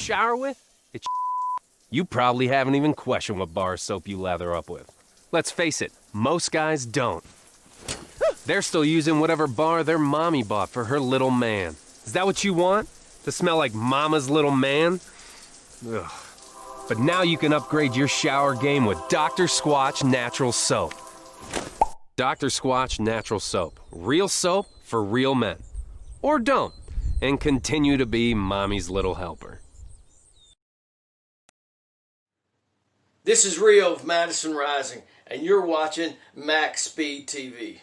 shower with? It's You probably haven't even questioned what bar soap you lather up with. Let's face it, most guys don't. They're still using whatever bar their mommy bought for her little man. Is that what you want? To smell like mama's little man? Ugh. But now you can upgrade your shower game with Dr. Squatch Natural Soap. Dr. Squatch Natural Soap. Real soap for real men. Or don't, and continue to be mommy's little helper. This is Rio of Madison Rising, and you're watching MaxSpeedTV.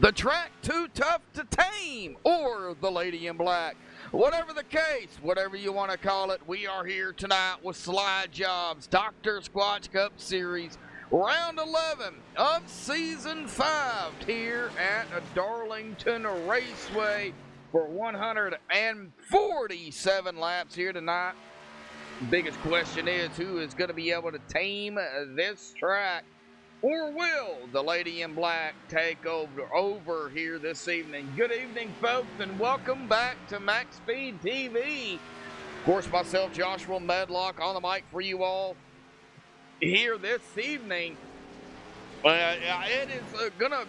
The track too tough to tame, or the Lady in Black. Whatever the case, whatever you want to call it, we are here tonight with Slide Jobs, Dr. Squatch Cup Series, round 11 of Season 5 here at Darlington Raceway for 147 laps here tonight. The biggest question is, who is going to be able to tame this track? Or will the Lady in Black take over here this evening? Good evening, folks, and welcome back to MaxSpeed TV. Of course, myself, Joshua Medlock, on the mic for you all here this evening. It is going to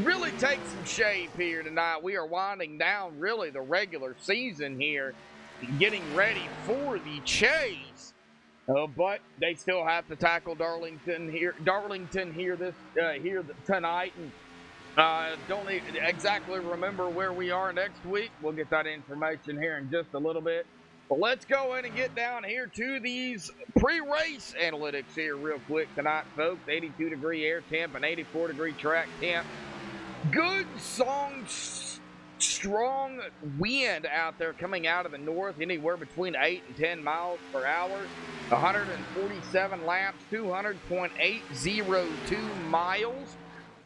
really take some shape here tonight. We are winding down, really, the regular season here, getting ready for the chase. But they still have to tackle Darlington here tonight, and Don't exactly remember where we are next week. We'll get that information here in just a little bit. But let's go ahead and get down here to these pre-race analytics here real quick tonight, folks. 82-degree air temp and 84-degree track temp. Good strong wind out there coming out of the north, anywhere between 8 and 10 miles per hour. 147 laps, 200.802 miles.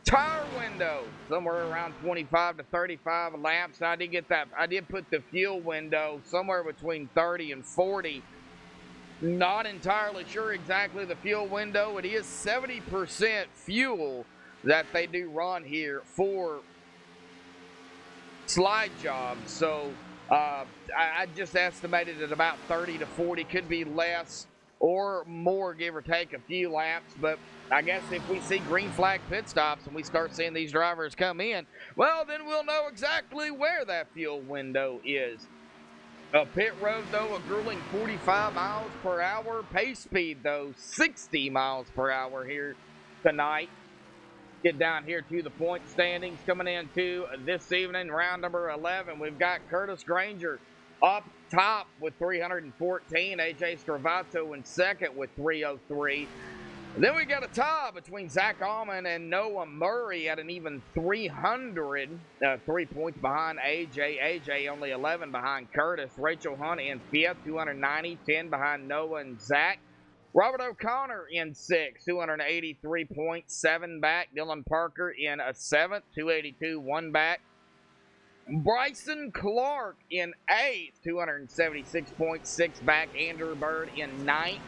Tire window somewhere around 25 to 35 laps. I did put the fuel window somewhere between 30 and 40. Not entirely sure exactly the fuel window. It is 70% fuel that they do run here for slide jobs. So I just estimated at about 30 to 40. Could be less or more, give or take a few laps. But I guess if we see green flag pit stops and we start seeing these drivers come in, well, then we'll know exactly where that fuel window is. Pit road, though, a grueling 45 miles per hour. Pace speed, though, 60 miles per hour here tonight. Get down here to the point standings coming into this evening, round number 11. We've got Curtis Granger up top with 314. AJ Stravato in second with 303. Then we got a tie between Zach Allman and Noah Murray at an even 300. 3 points behind AJ. AJ only 11 behind Curtis. Rachel Hunt in fifth, 290. 10 behind Noah and Zach. Robert O'Connor in sixth, 283.7 back. Dylan Parker in a seventh, 282, 1 back. Bryson Clark in eighth, 276.6 back. Andrew Bird in ninth,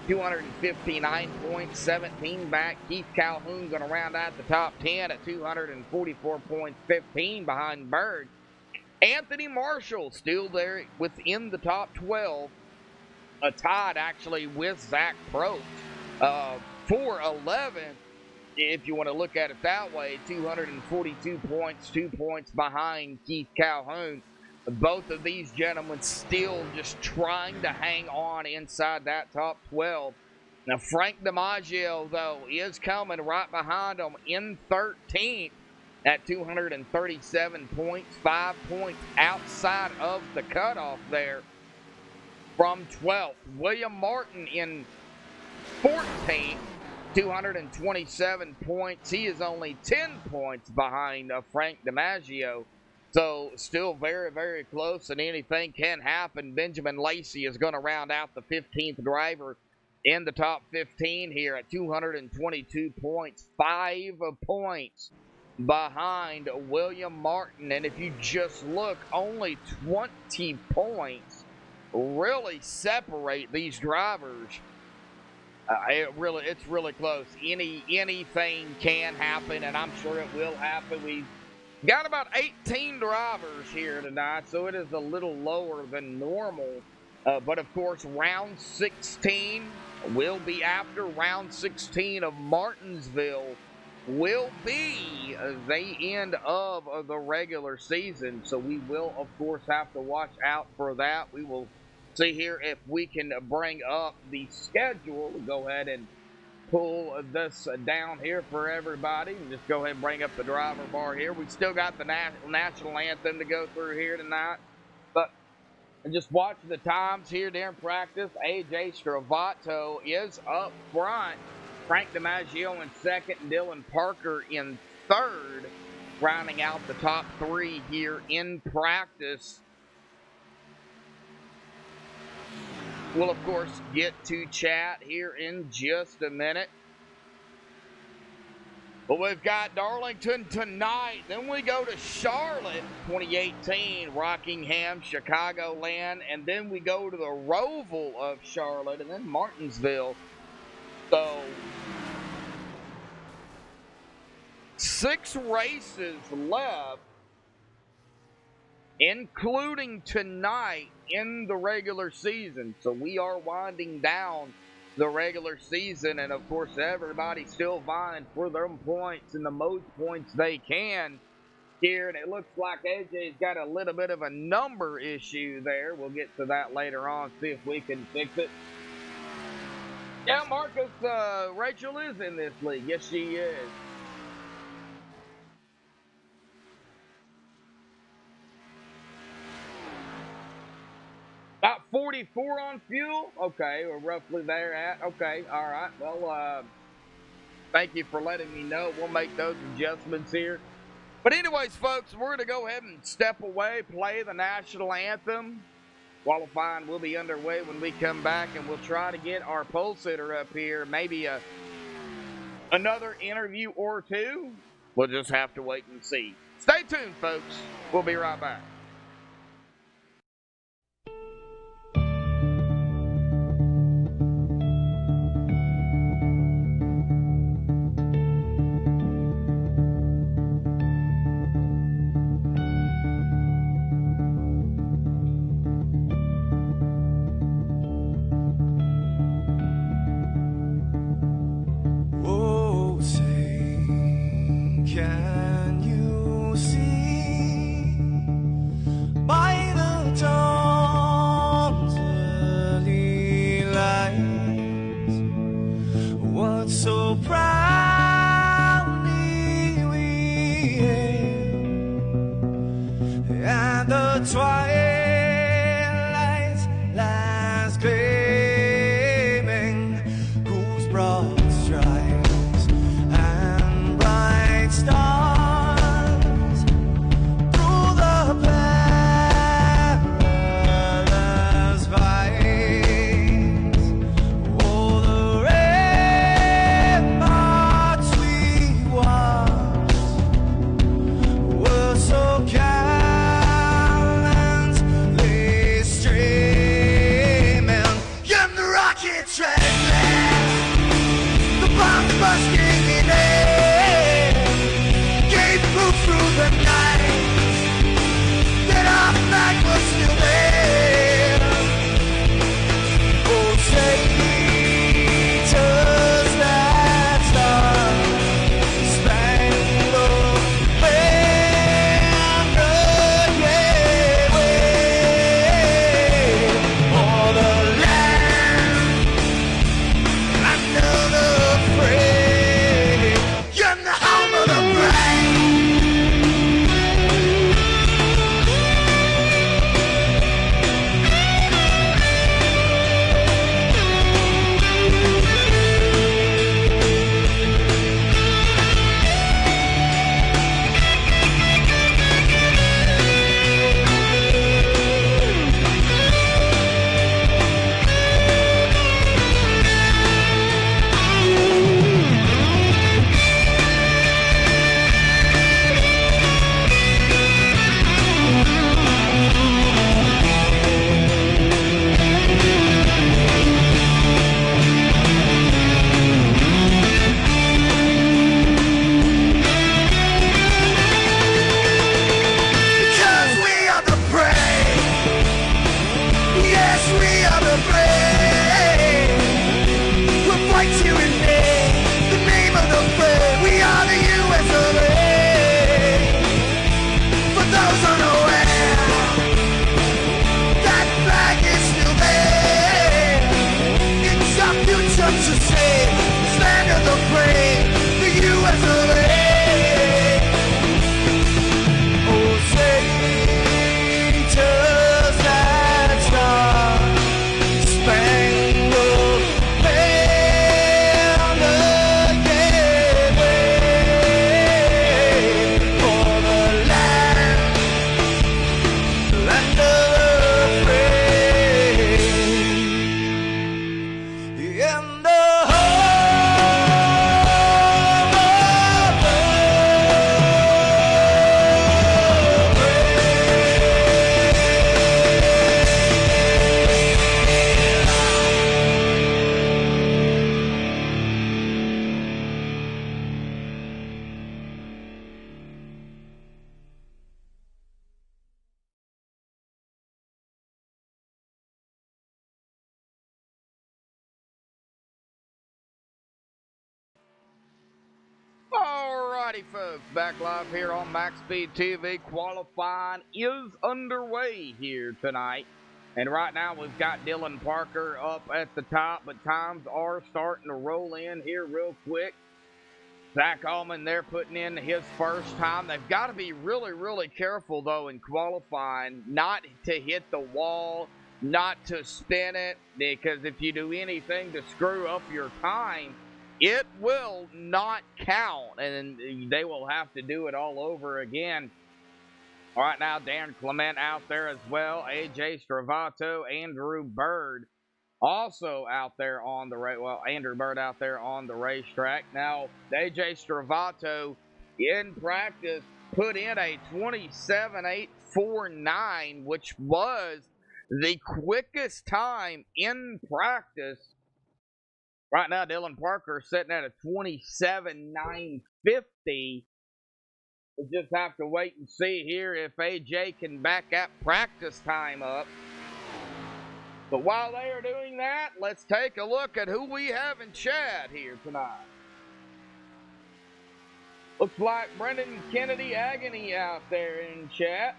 259.17 back. Keith Calhoun going to round out the top 10 at 244.15 behind Bird. Anthony Marshall still there within the top 12. Tied actually with Zach Probst for 11th, if you want to look at it that way. 242 points, 2 points behind Keith Calhoun. Both of these gentlemen still just trying to hang on inside that top 12. Now, Frank DiMaggio, though, is coming right behind them in 13th at 237 points, 5 points outside of the cutoff there from 12th. William Martin in 14th, 227 points. He is only 10 points behind Frank DiMaggio. So still very, very close, and anything can happen. Benjamin Lacey is going to round out the 15th driver in the top 15 here at 222 points, 5 points behind William Martin. And if you just look, only 20 points really separate these drivers. It's really close. Anything can happen, and I'm sure it will happen. We've got about 18 drivers here tonight, so it is a little lower than normal. But of course, round 16 will be after. Round 16 of Martinsville will be the end of the regular season. So we will, of course, have to watch out for that. We will see here if we can bring up the schedule. We'll go ahead and pull this down here for everybody. Just go ahead and bring up the driver bar here. We still got the national anthem to go through here tonight. But just watch the times here during practice. AJ Stravato is up front. Frank DiMaggio in second, and Dylan Parker in third, rounding out the top 3 here in practice. We'll, of course, get to chat here in just a minute. But we've got Darlington tonight. Then we go to Charlotte, 2018, Rockingham, Chicagoland. And then we go to the Roval of Charlotte, and then Martinsville. So 6 races left, including tonight in the regular season. So we are winding down the regular season, and of course everybody's still vying for their points and the most points they can here. And it looks like AJ's got a little bit of a number issue there. We'll get to that later on, see if we can fix it. Yeah, Marcus, Rachel is in this league. Yes, she is. 244 on fuel. Okay, we're roughly there at. Okay, all right. Well, thank you for letting me know. We'll make those adjustments here. But anyways, folks, we're going to go ahead and step away, play the national anthem. Qualifying will be underway when we come back, and we'll try to get our pole sitter up here. Maybe another interview or two. We'll just have to wait and see. Stay tuned, folks. We'll be right back. Alrighty, folks, back live here on MaxSpeedTV. Qualifying is underway here tonight. And right now we've got Dylan Parker up at the top, but times are starting to roll in here real quick. Zach Allman there putting in his first time. They've got to be really, really careful, though, in qualifying, not to hit the wall not to spin it, because if you do anything to screw up your time, it will not count, and they will have to do it all over again. All right, now Dan Clement out there as well. AJ Stravato, Andrew Bird also out there on the Andrew Bird out there on the racetrack. Now, AJ Stravato in practice put in a 27.849, which was the quickest time in practice. Right now, Dylan Parker sitting at a 27.950. We'll just have to wait and see here if AJ can back that practice time up. But while they are doing that, let's take a look at who we have in chat here tonight. Looks like Brendan Kennedy Agony out there in chat.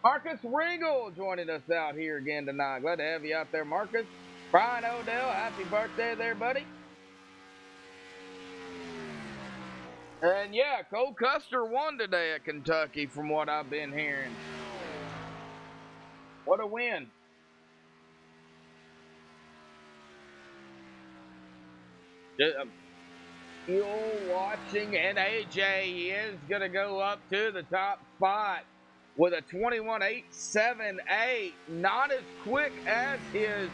Marcus Regal joining us out here again tonight. Glad to have you out there, Marcus. Brian Odell, happy birthday there, buddy. And yeah, Cole Custer won today at Kentucky from what I've been hearing. What a win. You're watching, and AJ is going to go up to the top spot with a 21.878. Not as quick as his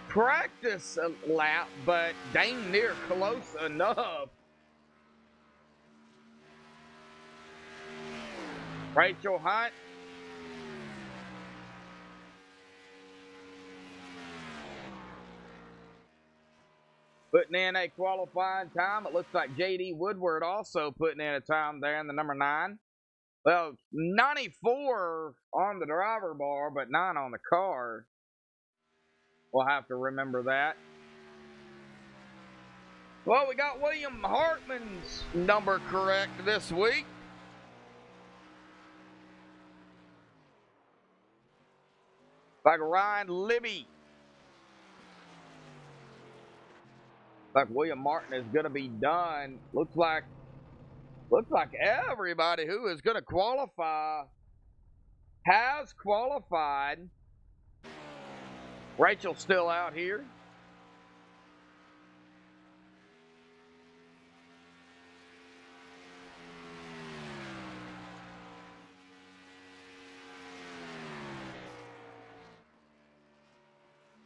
practice lap, but dang near close enough. Rachel Hunt. Putting in a qualifying time. It looks like J.D. Woodward also putting in a time there in the number 9. Well, 94 on the driver bar, but 9 on the car. We'll have to remember that. Well, we got William Hartman's number correct this week. Like Ryan Libby. Like William Martin is going to be done. Looks like everybody who is going to qualify has qualified. Rachel's still out here.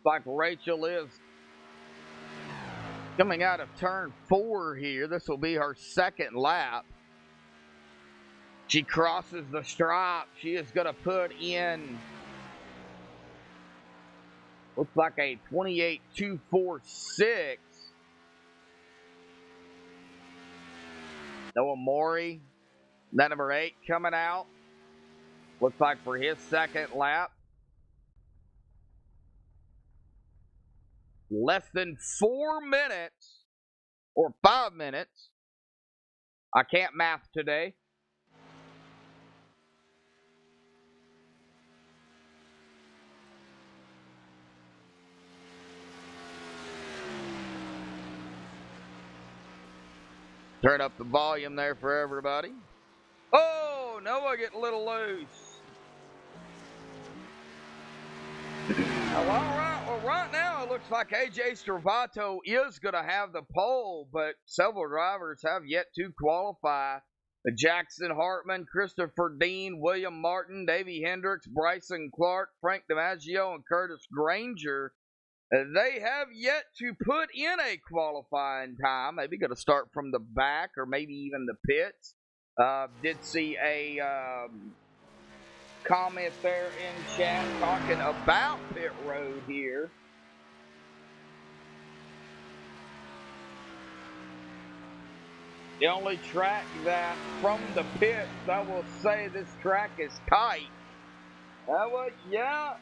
Like Rachel is coming out of turn 4 here. This will be her second lap. She crosses the stripe. She is going to put in, looks like a 28.246. Noah Maury, that number 8 coming out. Looks like for his second lap. Less than 4 minutes or 5 minutes. I can't math today. Turn up the volume there for everybody. Oh, Noah getting a little loose. Well, right now it looks like AJ Stravato is going to have the pole, but several drivers have yet to qualify. Jackson Hartman, Christopher Dean, William Martin, Davey Hendricks, Bryson Clark, Frank DiMaggio, and Curtis Granger. They have yet to put in a qualifying time. Maybe going to start from the back or maybe even the pits. Did see a comment there in chat talking about pit road here. The only track that from the pits, I will say this track is tight. Well, yeah,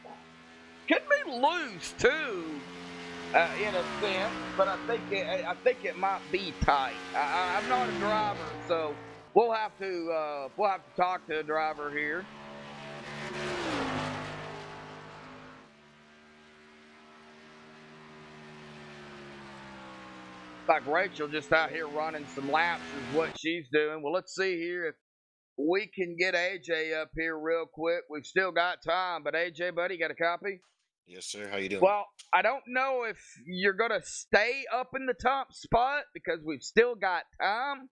could be loose too, in a sense, but I think it might be tight. I'm not a driver, so we'll have to talk to a driver here. Like Rachel just out here running some laps is what she's doing. Well, let's see here if we can get AJ up here real quick. We've still got time, but AJ, buddy, got a copy? Yes, sir. How you doing? Well, I don't know if you're going to stay up in the top spot because we've still got time,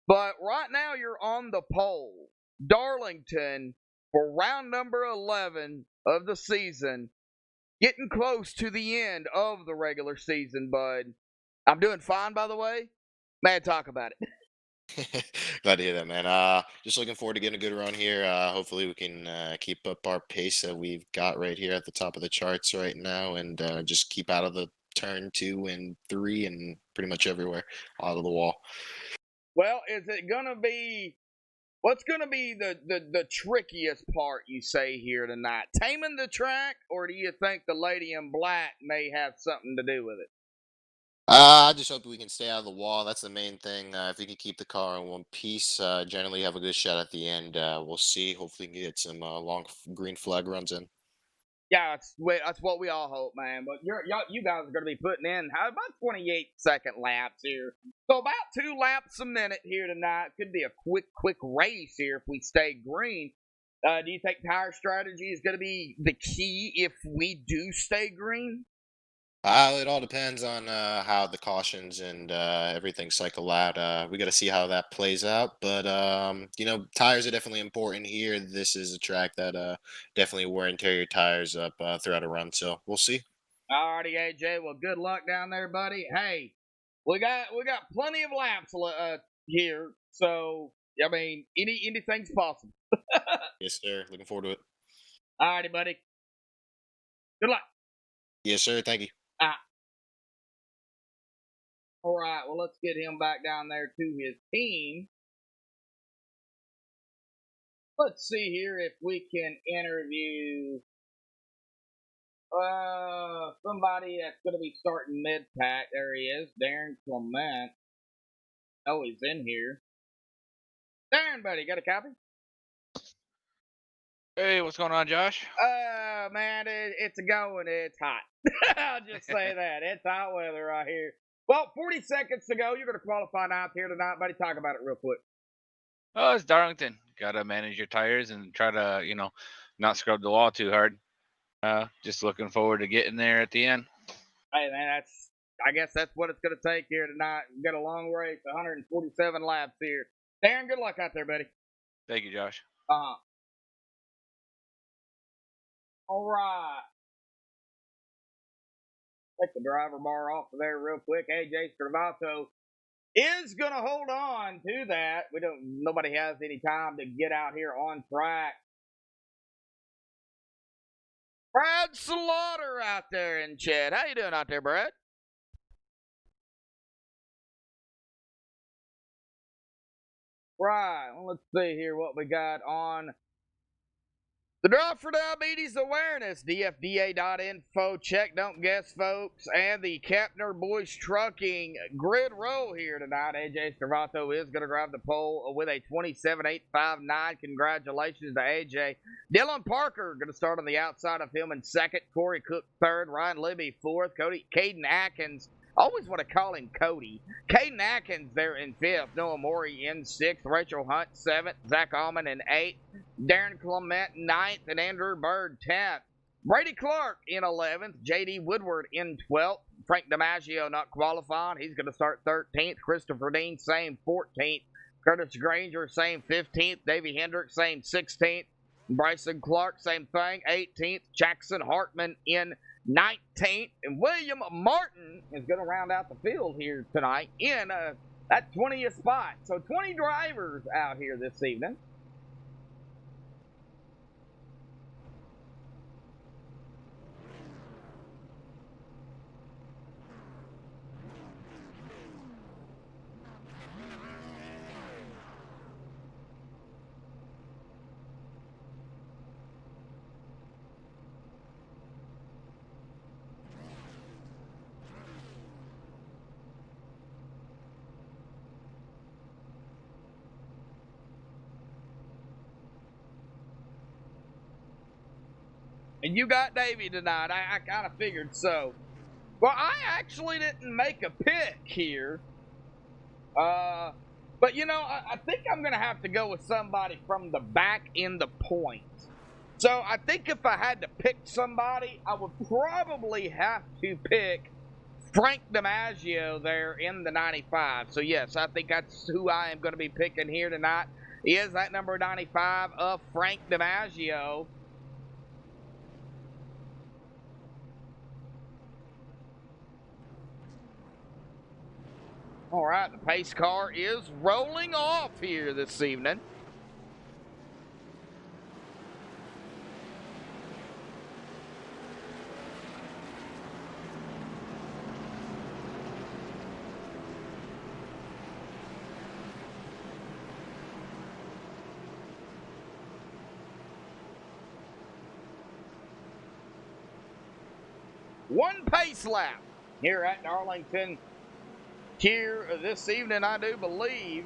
but right now you're on the pole. Darlington, for round number 11 of the season, getting close to the end of the regular season, bud. I'm doing fine, by the way. Man, talk about it. Glad to hear that, man. Just looking forward to getting a good run here. Hopefully we can keep up our pace that we've got right here at the top of the charts right now, and just keep out of the turn 2 and 3 and pretty much everywhere out of the wall. Well, is it going to be what's going to be the trickiest part, you say, here tonight? Taming the track, or do you think the lady in black may have something to do with it? I just hope we can stay out of the wall. That's the main thing. If we can keep the car in one piece, generally have a good shot at the end. We'll see. Hopefully, we can get some long green flag runs in. Yeah, that's what we all hope, man. But you guys are going to be putting in how about 28-second laps here, so about 2 laps a minute here tonight. Could be a quick race here if we stay green. Do you think tire strategy is going to be the key if we do stay green? It all depends on how the cautions and everything cycle out. We got to see how that plays out. But tires are definitely important here. This is a track that definitely wear and tear your tires up throughout a run. So we'll see. Alrighty, AJ. Well, good luck down there, buddy. Hey, we got plenty of laps here, so I mean, anything's possible. Yes, sir. Looking forward to it. Alrighty, buddy. Good luck. Yes, sir. Thank you. All right. Well, let's get him back down there to his team. Let's see here if we can interview somebody that's going to be starting mid-pack. There he is, Darren Clement. Oh, he's in here. Darren, buddy, got a copy? Hey, what's going on, Josh? Man, it's a going. It's hot. I'll just say that. It's hot weather right here. Well, 40 seconds to go. You're going to qualify out here tonight, buddy. Talk about it real quick. Oh, it's Darlington. Gotta manage your tires and try to, not scrub the wall too hard. Just looking forward to getting there at the end. Hey, man, I guess that's what it's going to take here tonight. We've got a long race, 147 laps here. Darren, good luck out there, buddy. Thank you, Josh. All right. Take the driver bar off of there real quick. AJ Stravato is going to hold on to that. Nobody has any time to get out here on track. Brad Slaughter out there in chat. How you doing out there, Brad? Right. Well, let's see here what we got on the Drive for Diabetes Awareness, dfda.info. Check, don't guess, folks. And the Kapner Boys Trucking Grid Row here tonight. AJ Stravato is going to grab the pole with a 27.859. Congratulations to AJ. Dylan Parker going to start on the outside of him in second. Corey Cook third. Ryan Libby fourth. Caden Atkins. Always want to call him Cody. Caden Atkins there in fifth. Noah Morey in sixth. Rachel Hunt seventh. Zach Allman in eighth. Darren Clement ninth. And Andrew Bird 10th. Brady Clark in 11th. J.D. Woodward in 12th. Frank DiMaggio not qualifying. He's going to start 13th. Christopher Dean, same 14th. Curtis Granger, same 15th. Davey Hendricks, same 16th. Bryson Clark, same thing, 18th. Jackson Hartman in 19th. And William Martin is going to round out the field here tonight in that 20th spot. So 20 drivers out here this evening. And you got Davey tonight. I kind of figured so. Well, I actually didn't make a pick here. But, I think I'm going to have to go with somebody from the back in the points. So I think if I had to pick somebody, I would probably have to pick Frank DiMaggio there in the 95. So yes, I think that's who I am going to be picking here tonight. Is that number 95 of Frank DiMaggio. All right, the pace car is rolling off here this evening. One pace lap here at Darlington here this evening, I do believe.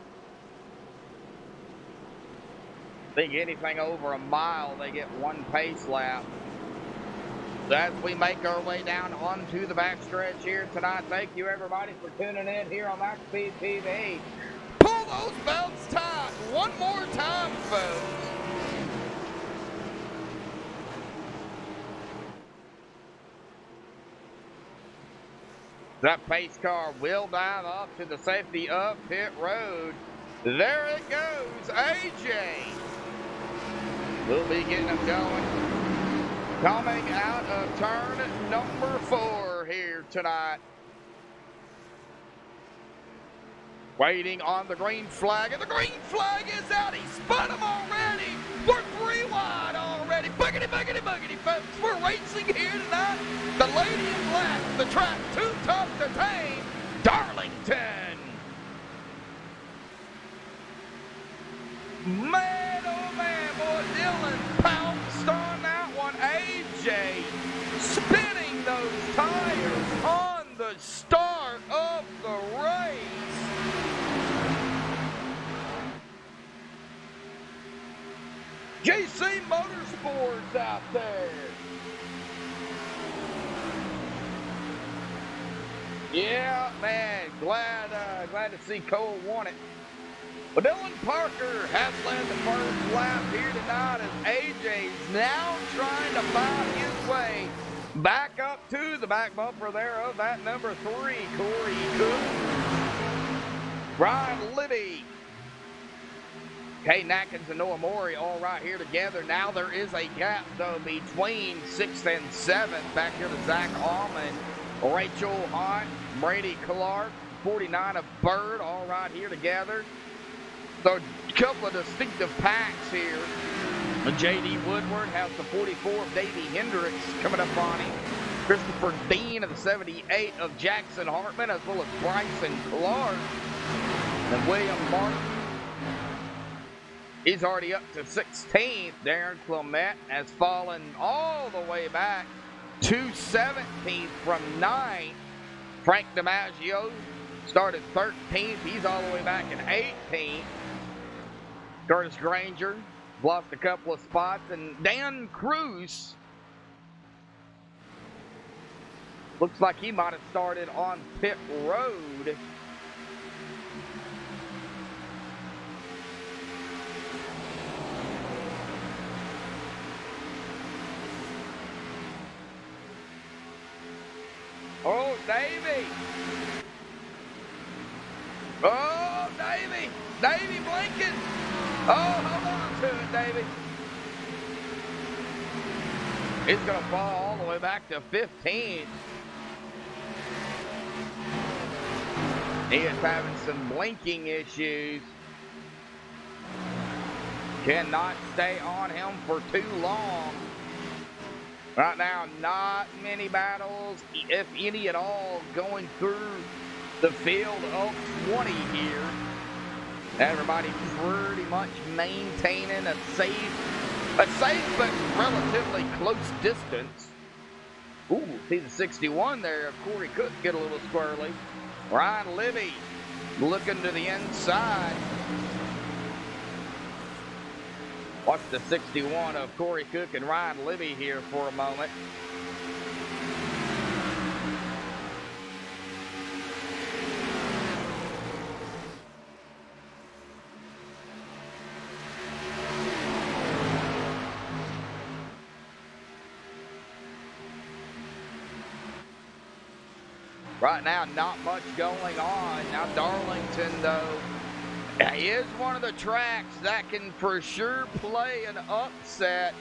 I think anything over a mile, they get one pace lap. So as we make our way down onto the backstretch here tonight, thank you everybody for tuning in here on MaxSpeedTV. Pull those belts tight one more time, folks. That pace car will dive off to the safety of pit road. There it goes. AJ will be getting them going. Coming out of turn number 4 here tonight. Waiting on the green flag, and the green flag is out. He spun him already. We're 3 wide already. Buggity, buggity, buggity, folks. We're racing here tonight. The lady in black, the track too tough to tame. Darlington. Man, oh man, boy, Dylan pounced on that one. AJ spinning those tires on the start of the race. JC Motorsports out there. Yeah, man, glad to see Cole won it. But Dylan Parker has led the first lap here tonight as AJ's now trying to find his way back up to the back bumper there of that number 3, Corey Cook. Ryan Libby, Kay Nackins and Noah Morey all right here together. Now there is a gap, though, between 6th and 7th. Back here to Zach Allman, Rachel Hunt, Brady Clark, 49 of Bird, all right here together. So a couple of distinctive packs here. J.D. Woodward has the 44 of Davey Hendricks coming up on him. Christopher Dean of the 78 of Jackson Hartman, as well as Bryson Clark. And William Martin, he's already up to 16th. Darren Clement has fallen all the way back to 17th from 9th. Frank DiMaggio started 13th. He's all the way back in 18th. Curtis Granger lost a couple of spots. And Dan Cruz looks like he might have started on pit road. Oh, Davey. Oh, Davey. Davey blinking. Oh, hold on to it, Davey. He's going to fall all the way back to 15th. He is having some blinking issues. Cannot stay on him for too long. Right now, not many battles, if any at all, going through the field of 20 here. Everybody pretty much maintaining a safe but relatively close distance. Ooh, see the 61 there of Corey Cook get a little squirrely. Ryan Libby looking to the inside. Watch the 61 of Corey Cook and Ryan Libby here for a moment. Right now, not much going on. Now, Darlington, though, is one of the tracks that can for sure play an upset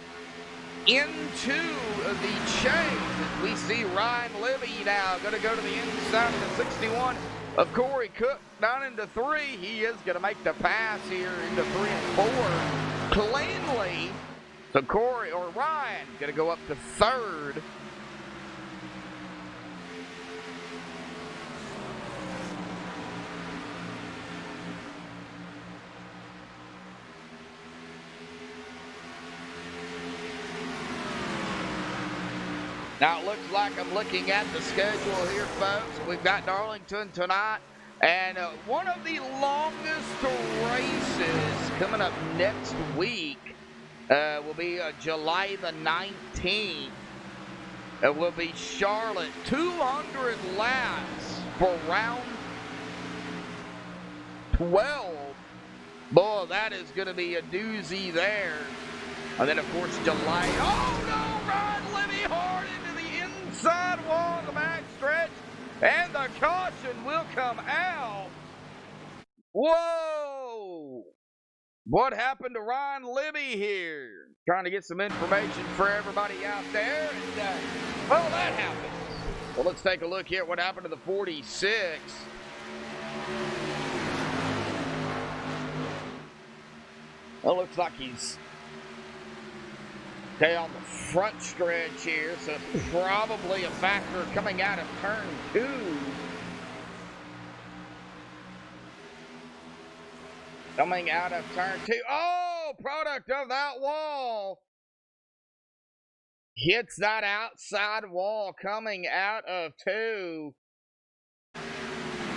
into the chase. As we see Ryan Libby now going to go to the inside of the 61 of Corey Cook down into 3. He is going to make the pass here into 3 and 4 cleanly. So Corey or Ryan going to go up to 3rd. Now it looks like I'm looking at the schedule here, folks. We've got Darlington tonight, and one of the longest races coming up next week will be July the 19th. It will be Charlotte, 200 laps for round 12. Boy, that is going to be a doozy there. And then, of course, July. Oh, no, Ryan Libby hard into the inside wall, the back stretch, and the caution will come out. Whoa! What happened to Ryan Libby here? Trying to get some information for everybody out there. And, well, that happened. Well, let's take a look here at what happened to the 46. Well, looks like he's on the front stretch here, so it's probably a factor coming out of turn 2. Coming out of turn 2. Oh, product of that wall. Hits that outside wall coming out of 2.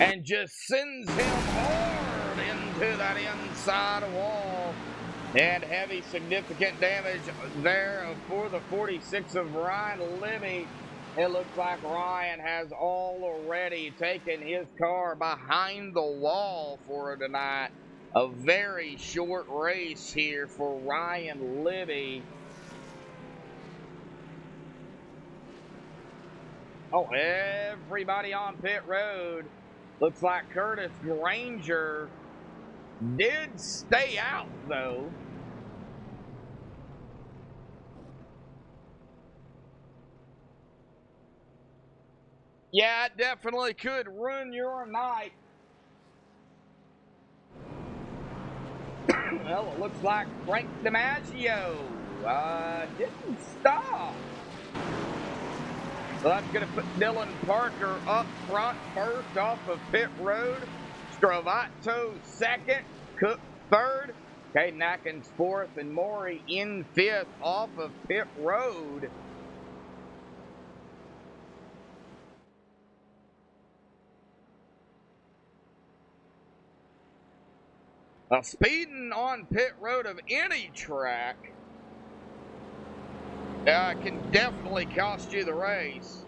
And just sends him hard into that inside wall. And heavy, significant damage there for the 46 of Ryan Libby. It looks like Ryan has already taken his car behind the wall for tonight. A very short race here for Ryan Libby. Oh, everybody on pit road. Looks like Curtis Granger did stay out, though. Yeah, it definitely could ruin your night. Well, it looks like Frank DiMaggio didn't stop. So that's going to put Dylan Parker up front first off of pit road. Stravato second. Cook third. Caden Atkins fourth. And Maury in fifth off of pit road. Speeding on pit road of any track can definitely cost you the race.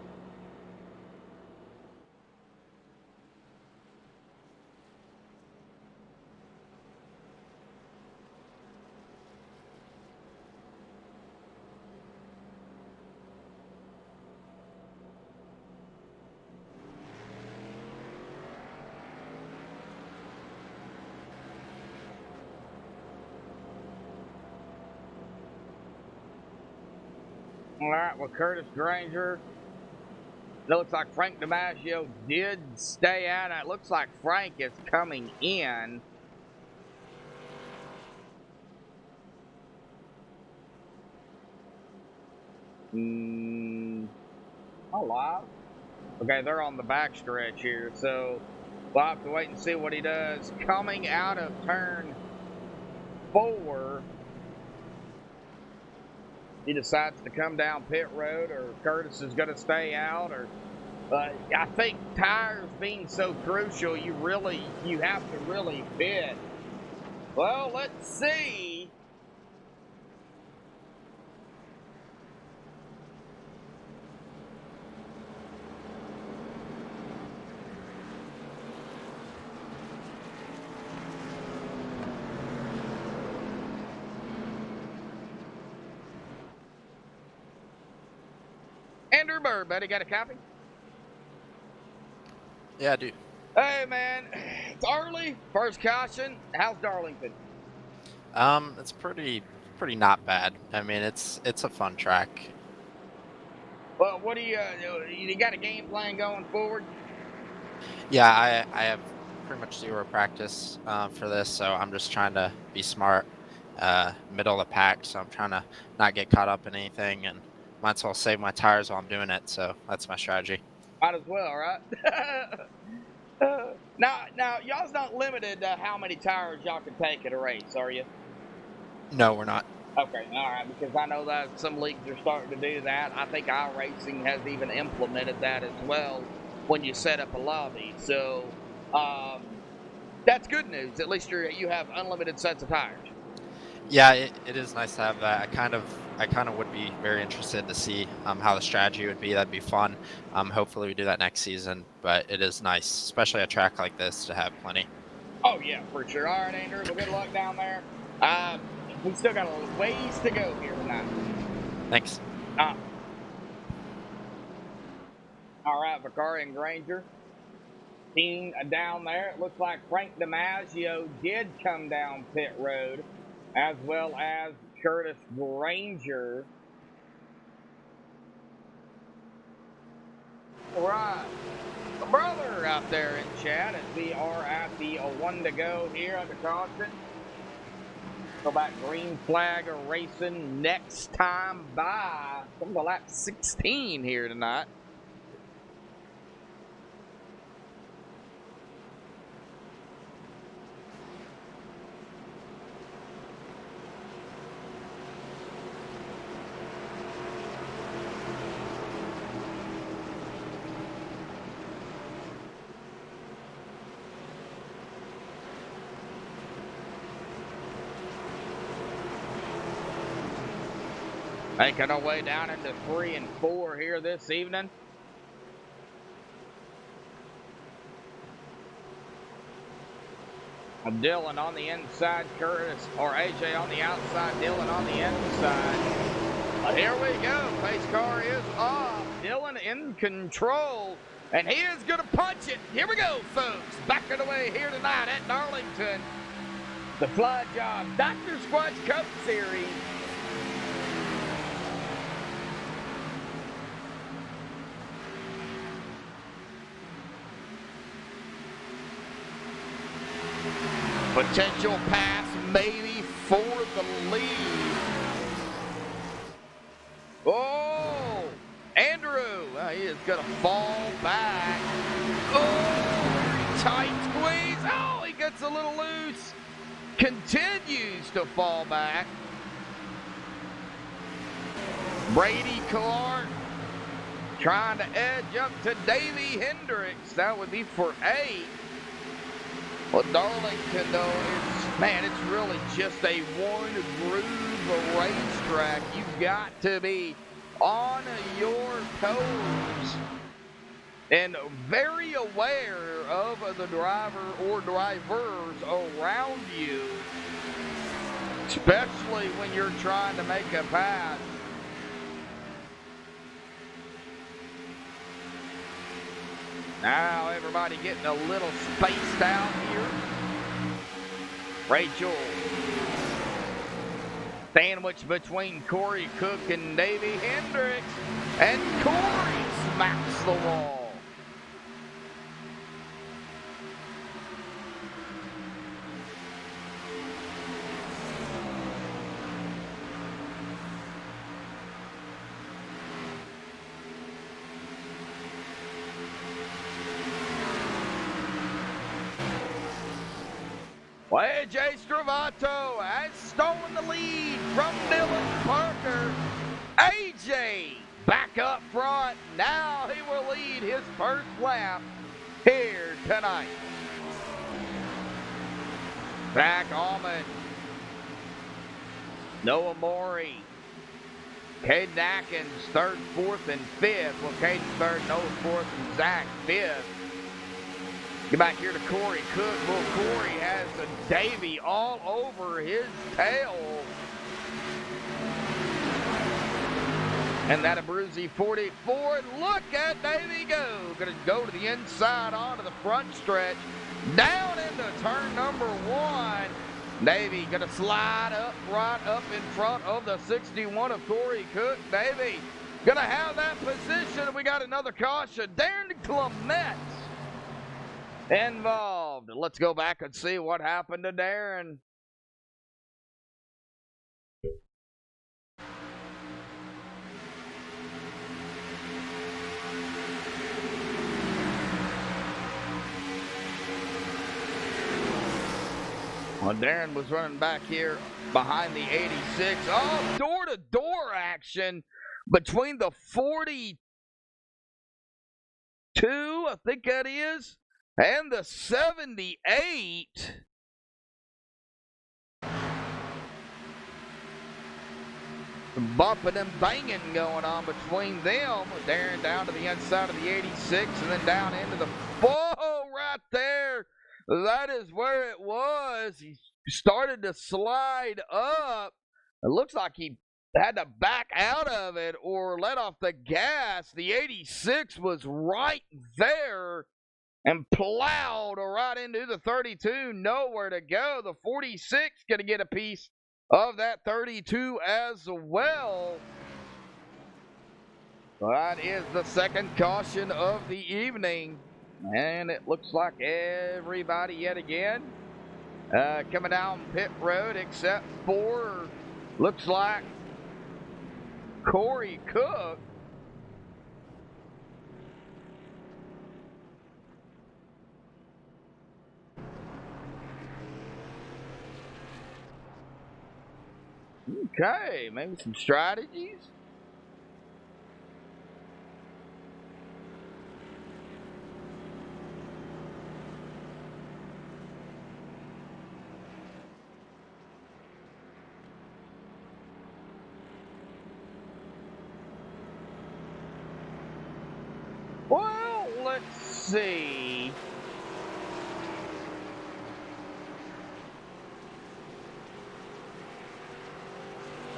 All right, well, Curtis Granger. It looks like Frank DiMaggio did stay out. It looks like Frank is coming in. Live. Okay, they're on the back stretch here, so we'll have to wait and see what he does. Coming out of turn 4. He decides to come down pit road, or Curtis is going to stay out, or I think tires being so crucial, you have to really pit. Well, let's see. Andrew Bird, buddy, got a copy? Yeah, I do. Hey, man, it's early. First caution. How's Darlington? It's pretty not bad. I mean, it's a fun track. Well, what do you got a game plan going forward? Yeah, I have pretty much zero practice for this, so I'm just trying to be smart, middle of the pack. So I'm trying to not get caught up in anything, and might as well save my tires while I'm doing it. So that's my strategy. Might as well, right? Now, y'all's not limited to how many tires y'all can take at a race, are you? No, we're not. Okay, all right, because I know that some leagues are starting to do that. I think iRacing has even implemented that as well when you set up a lobby. So that's good news. At least you have unlimited sets of tires. Yeah, it is nice to have that. I kind of would be very interested to see how the strategy would be. That'd be fun. Hopefully we do that next season. But it is nice, especially a track like this, to have plenty. Oh yeah, for sure. All right, Andrew. Well, good luck down there. We still got a ways to go here tonight. Thanks. All right, Vicari and Granger. Team down there. It looks like Frank DiMaggio did come down pit road, as well as Curtis Granger. All right. The brother out there in chat as we are at the one to go here under caution. Go back, green flag racing next time by from the lap 16 here tonight. Making our way down into 3 and 4 here this evening. Dylan on the inside, Curtis, or AJ on the outside, Dylan on the inside. Here we go. Pace car is off. Dylan in control, and he is going to punch it. Here we go, folks. Back of the way here tonight at Darlington. The Fly Job Dr. Squatch Cup Series. Potential pass maybe for the lead. Oh, Andrew, he is going to fall back. Oh, tight squeeze. Oh, he gets a little loose. Continues to fall back. Brady Clark trying to edge up to Davey Hendricks. That would be for 8. Well, Darlington, though, it's really just a one-groove racetrack. You've got to be on your toes and very aware of the driver or drivers around you, especially when you're trying to make a pass. Now everybody getting a little spaced out here. Rachel sandwiched between Corey Cook and Davey Hendricks, and Corey smacks the wall. Well, AJ Stravato has stolen the lead from Dylan Parker. AJ back up front. Now he will lead his first lap here tonight. Zach Allman, Noah Morey, Caden Atkins, 3rd, 4th, and 5th. Well, Caden's 3rd, Noah's 4th, and Zach 5th. Get back here to Corey Cook. Well, Corey has a Davey all over his tail. And that Abruzzi 44. And look at Davey go. Going to go to the inside onto the front stretch. Down into turn number 1. Davey going to slide up right up in front of the 61 of Corey Cook. Davey going to have that position. We got another caution. Darren Clement involved. Let's go back and see what happened to Darren. Well, Darren was running back here behind the 86. Oh, door-to-door action between the 42, I think that is, and the 78. Bumping and banging going on between them. Darren down to the inside of the 86 and then down into the... Whoa, right there. That is where it was. He started to slide up. It looks like he had to back out of it or let off the gas. The 86 was right there and plowed right into the 32. Nowhere to go. The 46 going to get a piece of that 32 as well. That is the second caution of the evening. And it looks like everybody yet again coming down pit road except for, looks like, Corey Cook. Okay, maybe some strategies. Well, let's see.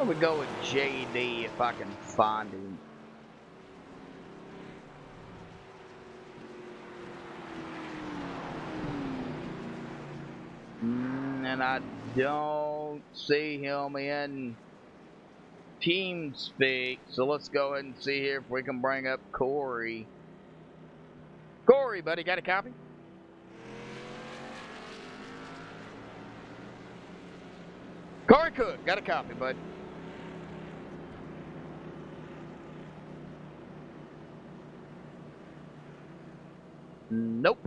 I'm going to go with JD if I can find him. And I don't see him in TeamSpeak, so let's go ahead and see here if we can bring up Corey. Corey, buddy, got a copy? Corey Cook, got a copy, bud. Nope.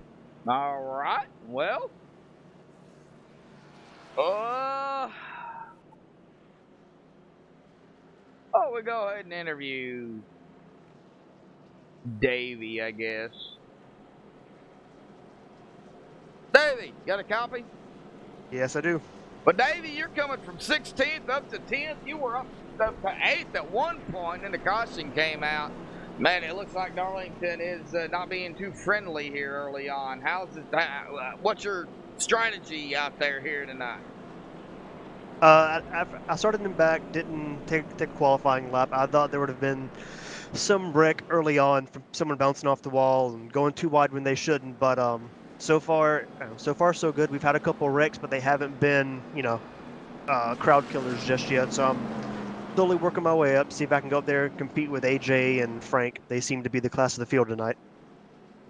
All right, well. We'll go ahead and interview Davey, I guess. Davey, got a copy? Yes, I do. But Davey, you're coming from 16th up to 10th. You were up to 8th at one point, and the caution came out. Man, it looks like Darlington is not being too friendly here early on. How's it? What's your strategy out there here tonight? I started in back, didn't take a qualifying lap. I thought there would have been some wreck early on from someone bouncing off the wall and going too wide when they shouldn't. But so far so good. We've had a couple wrecks, but they haven't been, crowd killers just yet. So I'm slowly working my way up, see if I can go up there and compete with AJ and Frank. They seem to be the class of the field tonight.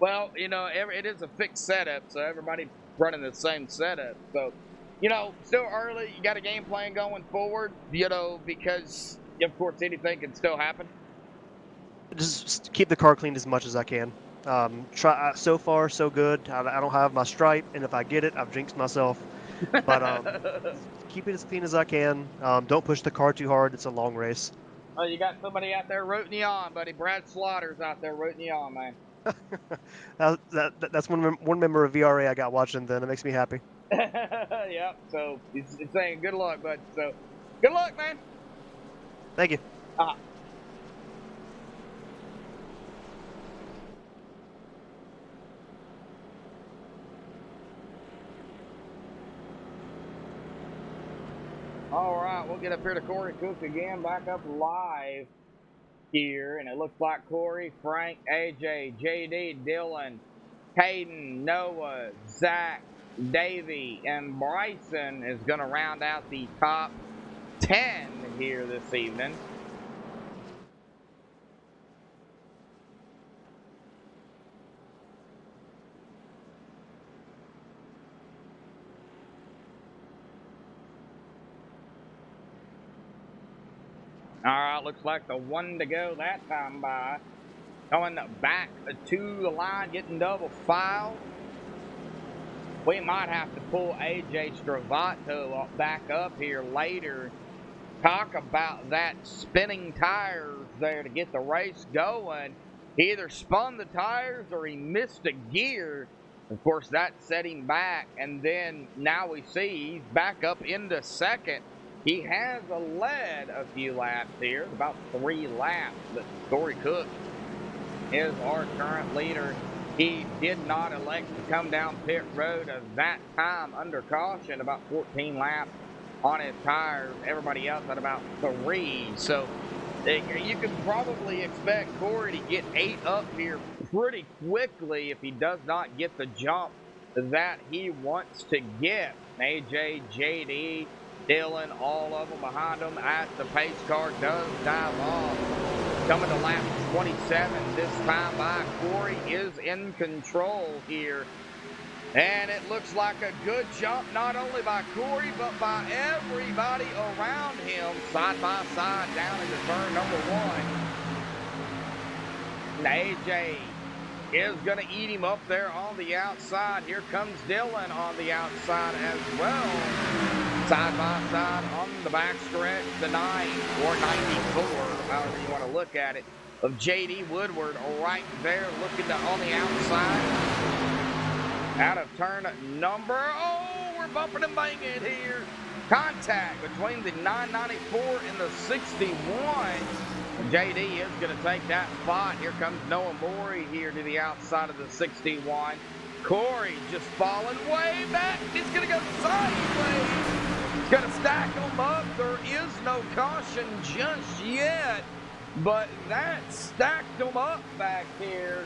Well, it is a fixed setup, so everybody running the same setup. So, still early. You got a game plan going forward, because, of course, anything can still happen. Just keep the car clean as much as I can. So far, so good. I don't have my stripe, and if I get it, I've jinxed myself. But keep it as clean as I can. Don't push the car too hard. It's a long race. Oh, you got somebody out there rooting you on, buddy. Brad Slaughter's out there rooting you on, man. That's one member of VRA I got watching. Then it makes me happy. Yep. So he's saying good luck, bud. So good luck, man. Thank you. All right, we'll get up here to Corey Cook again, back up live. here, and it looks like Corey, Frank, AJ, JD, Dylan, Caden, Noah, Zach, Davey, and Bryson is going to round out the top 10 here this evening. All right, looks like the one to go that time by. Going back to the line, getting double fouled. We might have to pull AJ Stravato back up here later. Talk about that spinning tires there to get the race going. He either spun the tires or he missed a gear. Of course, that set him back. And then now we see he's back up into second. He has led a few laps here, about 3 laps. But Corey Cook is our current leader. He did not elect to come down pit road at that time under caution, about 14 laps on his tires. Everybody else at about 3. So you can probably expect Corey to get 8 up here pretty quickly if he does not get the jump that he wants to get. AJ, JD, Dylan, all of them behind him as the pace car does dive off. Coming to lap 27 this time by. Corey is in control here. And it looks like a good jump not only by Corey but by everybody around him. Side by side down into turn number 1. And AJ is going to eat him up there on the outside. Here comes Dylan on the outside as well. Side by side on the back stretch, the 9 or 94, however you want to look at it, of JD Woodward right there looking on the outside. Out of turn number, we're bumping and banging here. Contact between the 994 and the 61. JD is going to take that spot. Here comes Noah Morey here to the outside of the 61. Corey just falling way back. He's going to go sideways. Going to stack them up. There is no caution just yet, but that stacked them up back here.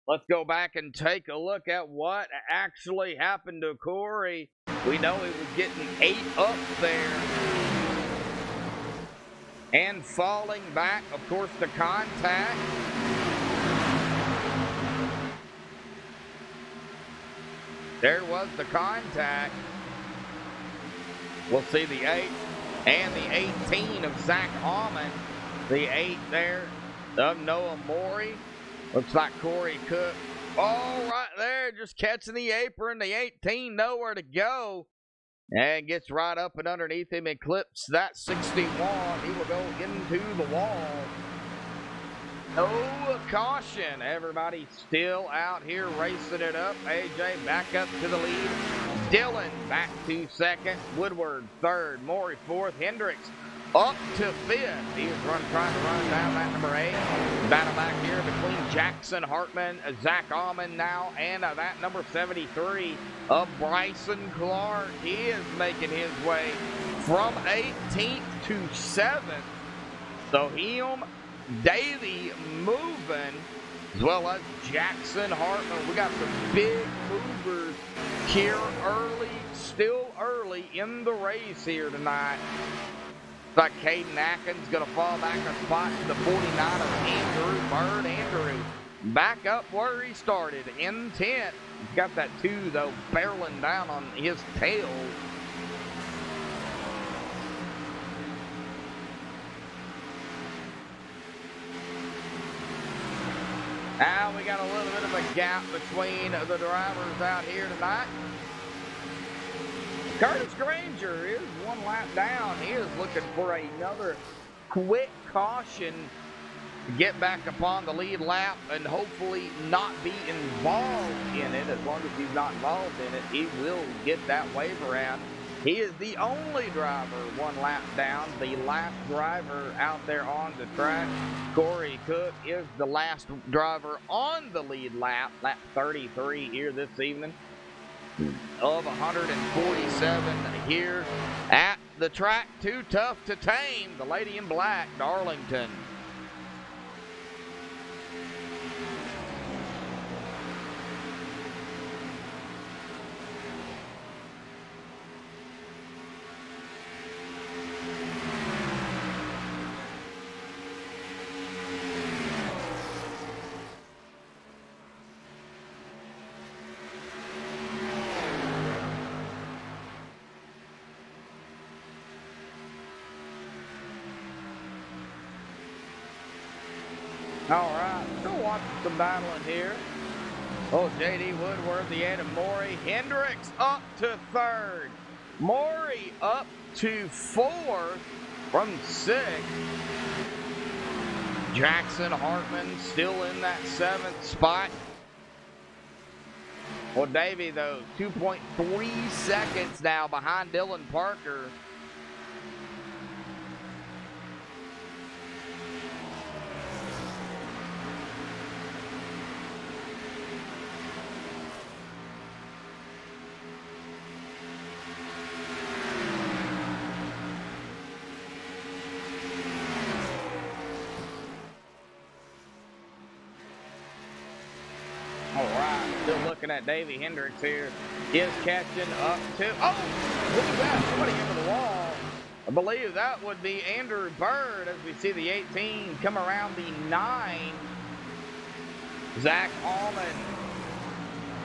Let's go back and take a look at what actually happened to Corey. We know he was getting 8 up there and falling back, of course, the contact. There was the contact. We'll see the 8 and the 18 of Zach Almond. The 8 there of Noah Morey. Looks like Corey Cook. Oh, right there, just catching the apron. The 18, nowhere to go. And gets right up and underneath him and clips that 61. He will go into the wall. No caution. Everybody still out here racing it up. AJ back up to the lead. Dylan back to second. Woodward third. Morey fourth. Hendricks up to 5th. He is trying to run down that number 8. Battle back here between Jackson Hartman, Zach Almond now, and that number 73 of Bryson Clark. He is making his way from 18th to 7th. So him, Davey moving, as well as Jackson Hartman. We got some big movers here early, still early in the race here tonight. Like Caden Atkins going to fall back a spot to the 49 of Andrew Bird. Andrew back up where he started in 10th. He's got that 2, though, barreling down on his tail. Now we got a little bit of a gap between the drivers out here tonight. Curtis Granger is 1 lap down. He is looking for another quick caution to get back upon the lead lap and hopefully not be involved in it. As long as he's not involved in it, he will get that wave around. He is the only driver 1 lap down, the last driver out there on the track. Corey Cook is the last driver on the lead lap, lap 33 here this evening of 147 here at the track. Too tough to tame, the Lady in Black, Darlington. All right, still watching some battling here. Oh, J.D. Woodworthy and Maury. Hendricks up to third. Maury up to fourth from sixth. Jackson Hartman still in that seventh spot. Well, Davey, though, 2.3 seconds now behind Dylan Parker. All right, still looking at Davey Hendricks here. Is catching up to, oh, look at that, somebody into the wall. I believe that would be Andrew Bird as we see the 18 come around the 9. Zach Allman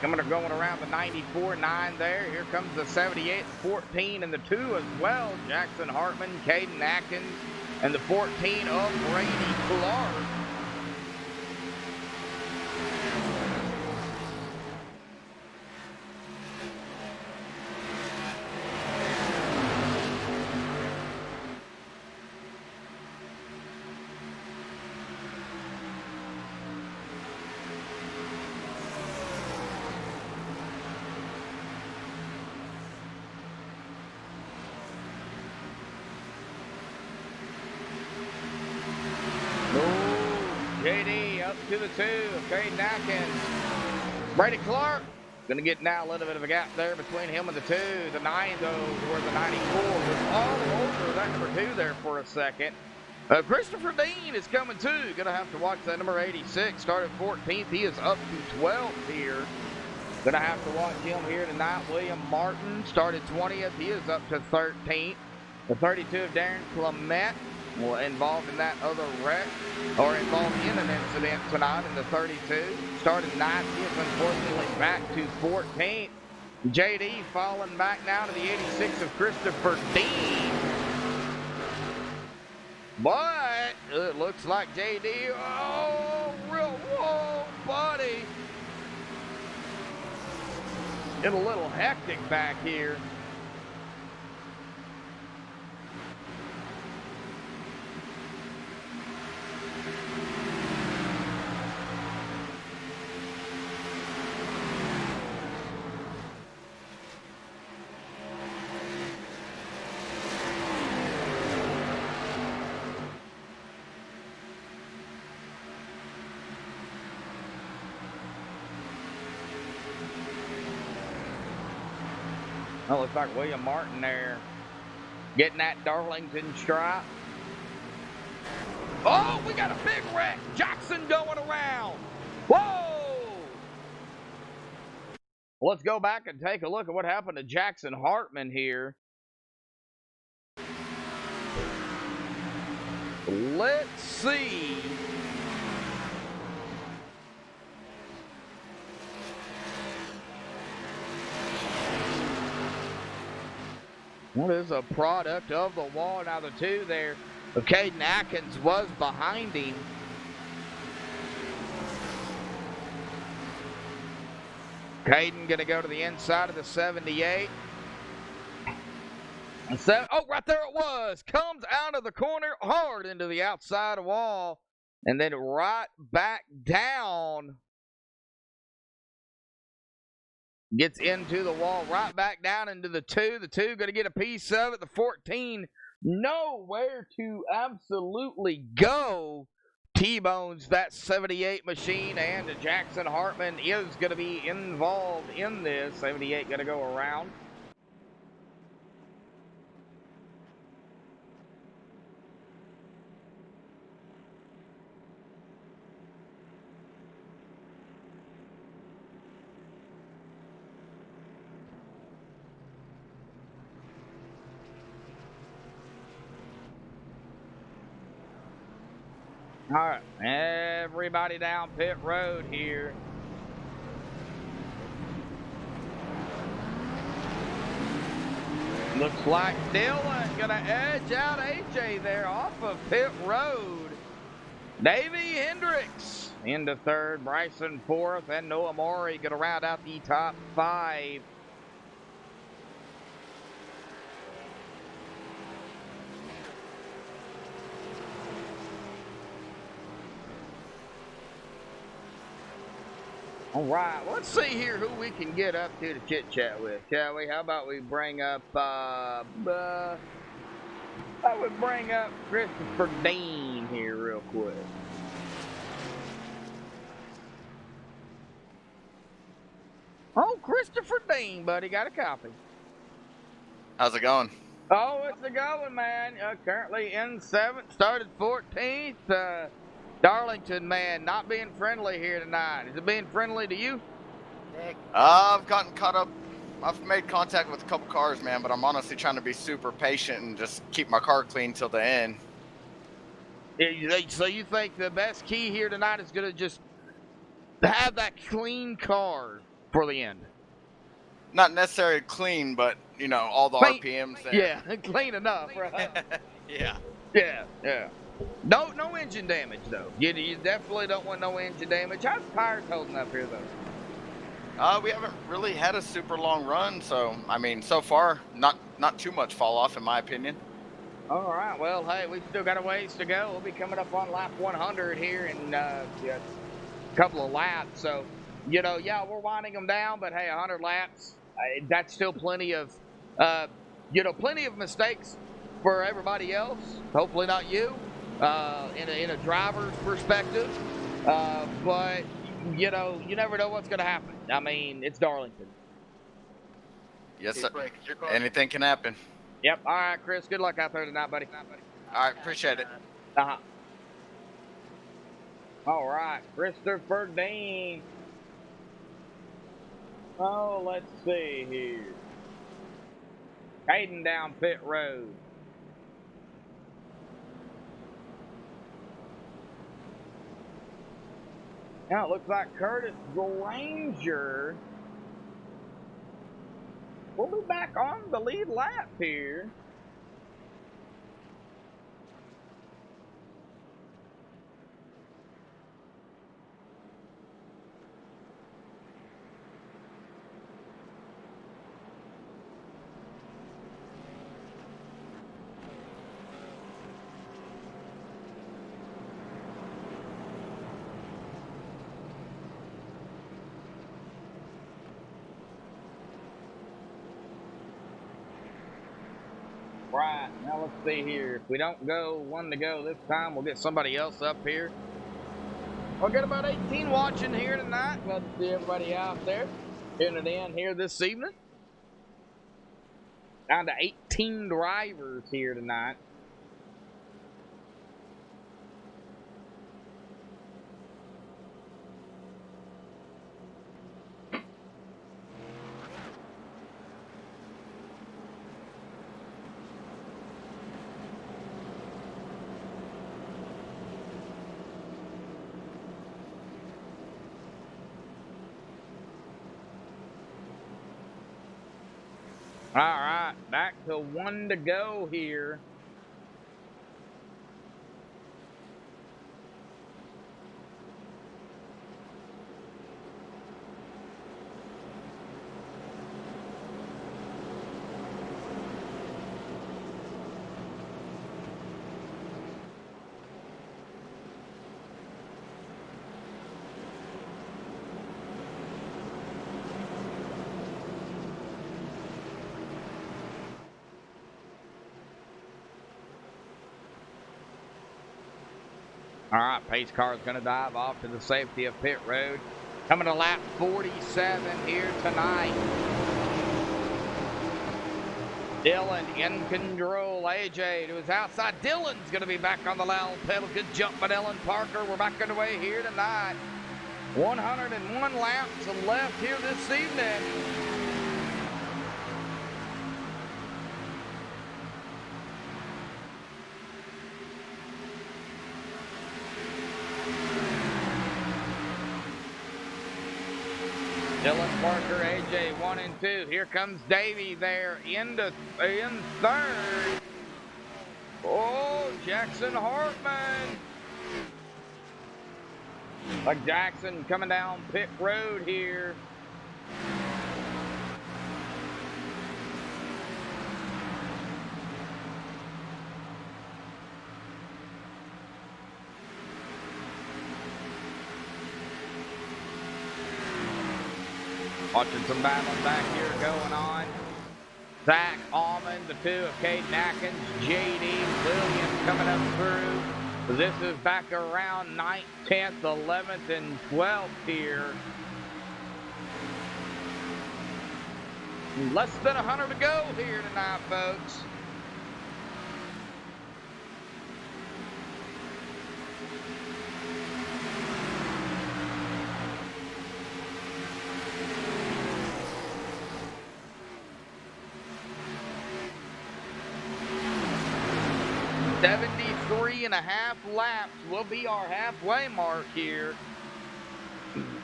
going around the 94-9 there. Here comes the 78, 14, and the 2 as well. Jackson Hartman, Caden Atkins, and the 14 of Brady Clark. JD up to the 2. Caden Atkins. Brady Clark going to get now a little bit of a gap there between him and the 2. The 9, though, where the 94 was all over that number 2 there for a second. Christopher Dean is coming too. Going to have to watch that number 86. Started 14th. He is up to 12th here. Going to have to watch him here tonight. William Martin started 20th. He is up to 13th. The 32 of Darren Clement involved in that other wreck, or involved in an incident tonight in the 32. Started 9th. He is unfortunately back to 14th. JD falling back now to the 86 of Christopher Dean. But it looks like JD, whoa, buddy. It's a little hectic back here. Well, looks like William Martin there getting that Darlington stripe. Oh, we got a big wreck. Jackson going around. Whoa! Let's go back and take a look at what happened to Jackson Hartman here. Let's see. What is a product of the wall? Now the 2 there of Caden Atkins was behind him. Caden going to go to the inside of the 78. So, oh, right there it was. Comes out of the corner hard into the outside wall. And then right back down. Gets into the wall, right back down into the 2. The 2 going to get a piece of it. The 14, nowhere to absolutely go. T-bones that 78 machine, and Jackson Hartman is going to be involved in this. 78 going to go around. All right, everybody down pit road here. Looks like Dylan gonna edge out AJ there off of pit road. Davey Hendricks into third, Bryson fourth, and Noah Maury going to round out the top 5. All right, let's see here who we can get up to chit-chat with, shall we? How about we bring up, I would bring up Christopher Dean here real quick. Oh, Christopher Dean, buddy, got a copy. How's it going? Oh, it's a going, man. Currently in 7th, started 14th. Darlington, man, not being friendly here tonight. Is it being friendly to you? I've gotten caught up. I've made contact with a couple cars, man, but I'm honestly trying to be super patient and just keep my car clean till the end. So you think the best key here tonight is going to just have that clean car for the end? Not necessarily clean, but, you know, all the Clean, RPMs there. Yeah, clean enough, right? Yeah. Yeah. No engine damage, though. You definitely don't want no engine damage. How's the tires holding up here, though? We haven't really had a super long run, so, I mean, so far, not too much fall off, in my opinion. All right, well, hey, we've still got a ways to go. We'll be coming up on lap 100 here in a couple of laps. So, you know, yeah, we're winding them down, but hey, 100 laps, that's still plenty of, plenty of mistakes for everybody else. Hopefully not you, in a driver's perspective. But, you know, you never know what's going to happen. I mean, it's Darlington. Yes, sir. Anything can happen. Yep. All right, Chris, good luck out there tonight, buddy. All right, appreciate it. Uh-huh. All right, Christopher Dean. Oh, let's see here. Heading down pit road. Now it looks like Curtis Granger will be back on the lead lap here. Right, now let's see here. If we don't go one to go this time, we'll get somebody else up here. We'll get about 18 watching here tonight. Glad to see everybody out there tuning in here this evening. Down to 18 drivers here tonight. All right, back to one to go here. All right, pace car is going to dive off to the safety of pit road. Coming to lap 47 here tonight. Dylan in control. AJ to his outside. Dylan's going to be back on the loud pedal. Good jump by Dylan Parker. We're back underway here tonight. 101 laps left here this evening. Dylan Parker, AJ 1 and 2. Here comes Davey there in third. Oh, Jackson Hartman. Like Jackson coming down pit road here. Watching some battles back here going on. Zach Almond, the two of Caden Atkins, J.D. Williams coming up through. This is back around 9th, 10th, 11th, and 12th here. Less than 100 to go here tonight, folks. .73.5 laps will be our halfway mark here.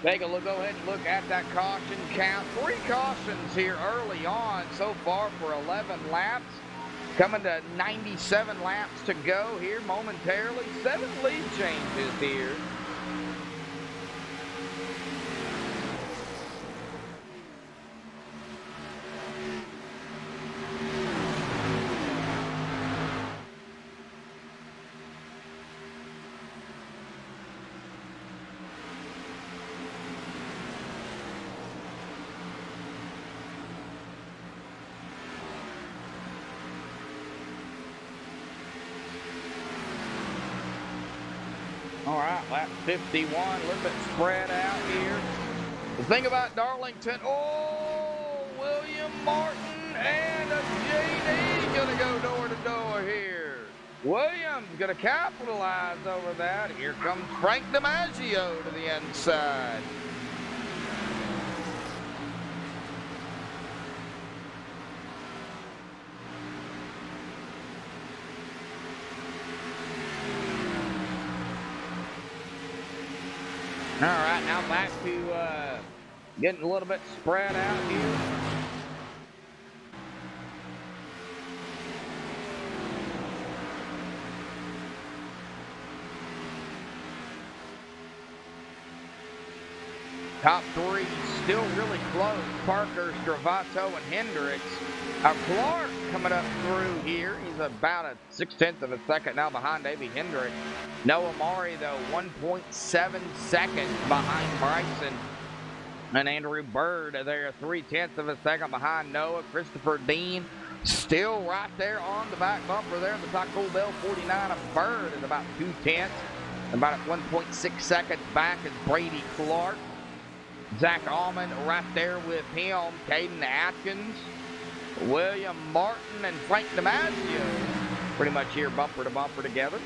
Take a look, go ahead and look at that caution count. 3 cautions here early on so far for 11 laps. Coming to 97 laps to go here momentarily. 7 lead changes here. All right, lap 51, a little bit spread out here. The thing about Darlington, oh, William Martin and a JD gonna go door to door here. Williams gonna capitalize over that. Here comes Frank DiMaggio to the inside. All right, now back to getting a little bit spread out here. Top 3 still really close. Parker, Stravato, and Hendricks. Clark coming up through here. He's about a 0.6 of a second now behind Davey Hendricks. Noah Maury, though, 1.7 seconds behind Bryson. And Andrew Bird there, 0.3 of a second behind Noah. Christopher Dean still right there on the back bumper there. The Taco Bell 49 of Bird is about 0.2. About 1.6 seconds back is Brady Clark. Zach Almond right there with him. Caden Atkins, William Martin, and Frank DiMaggio pretty much here bumper to bumper together.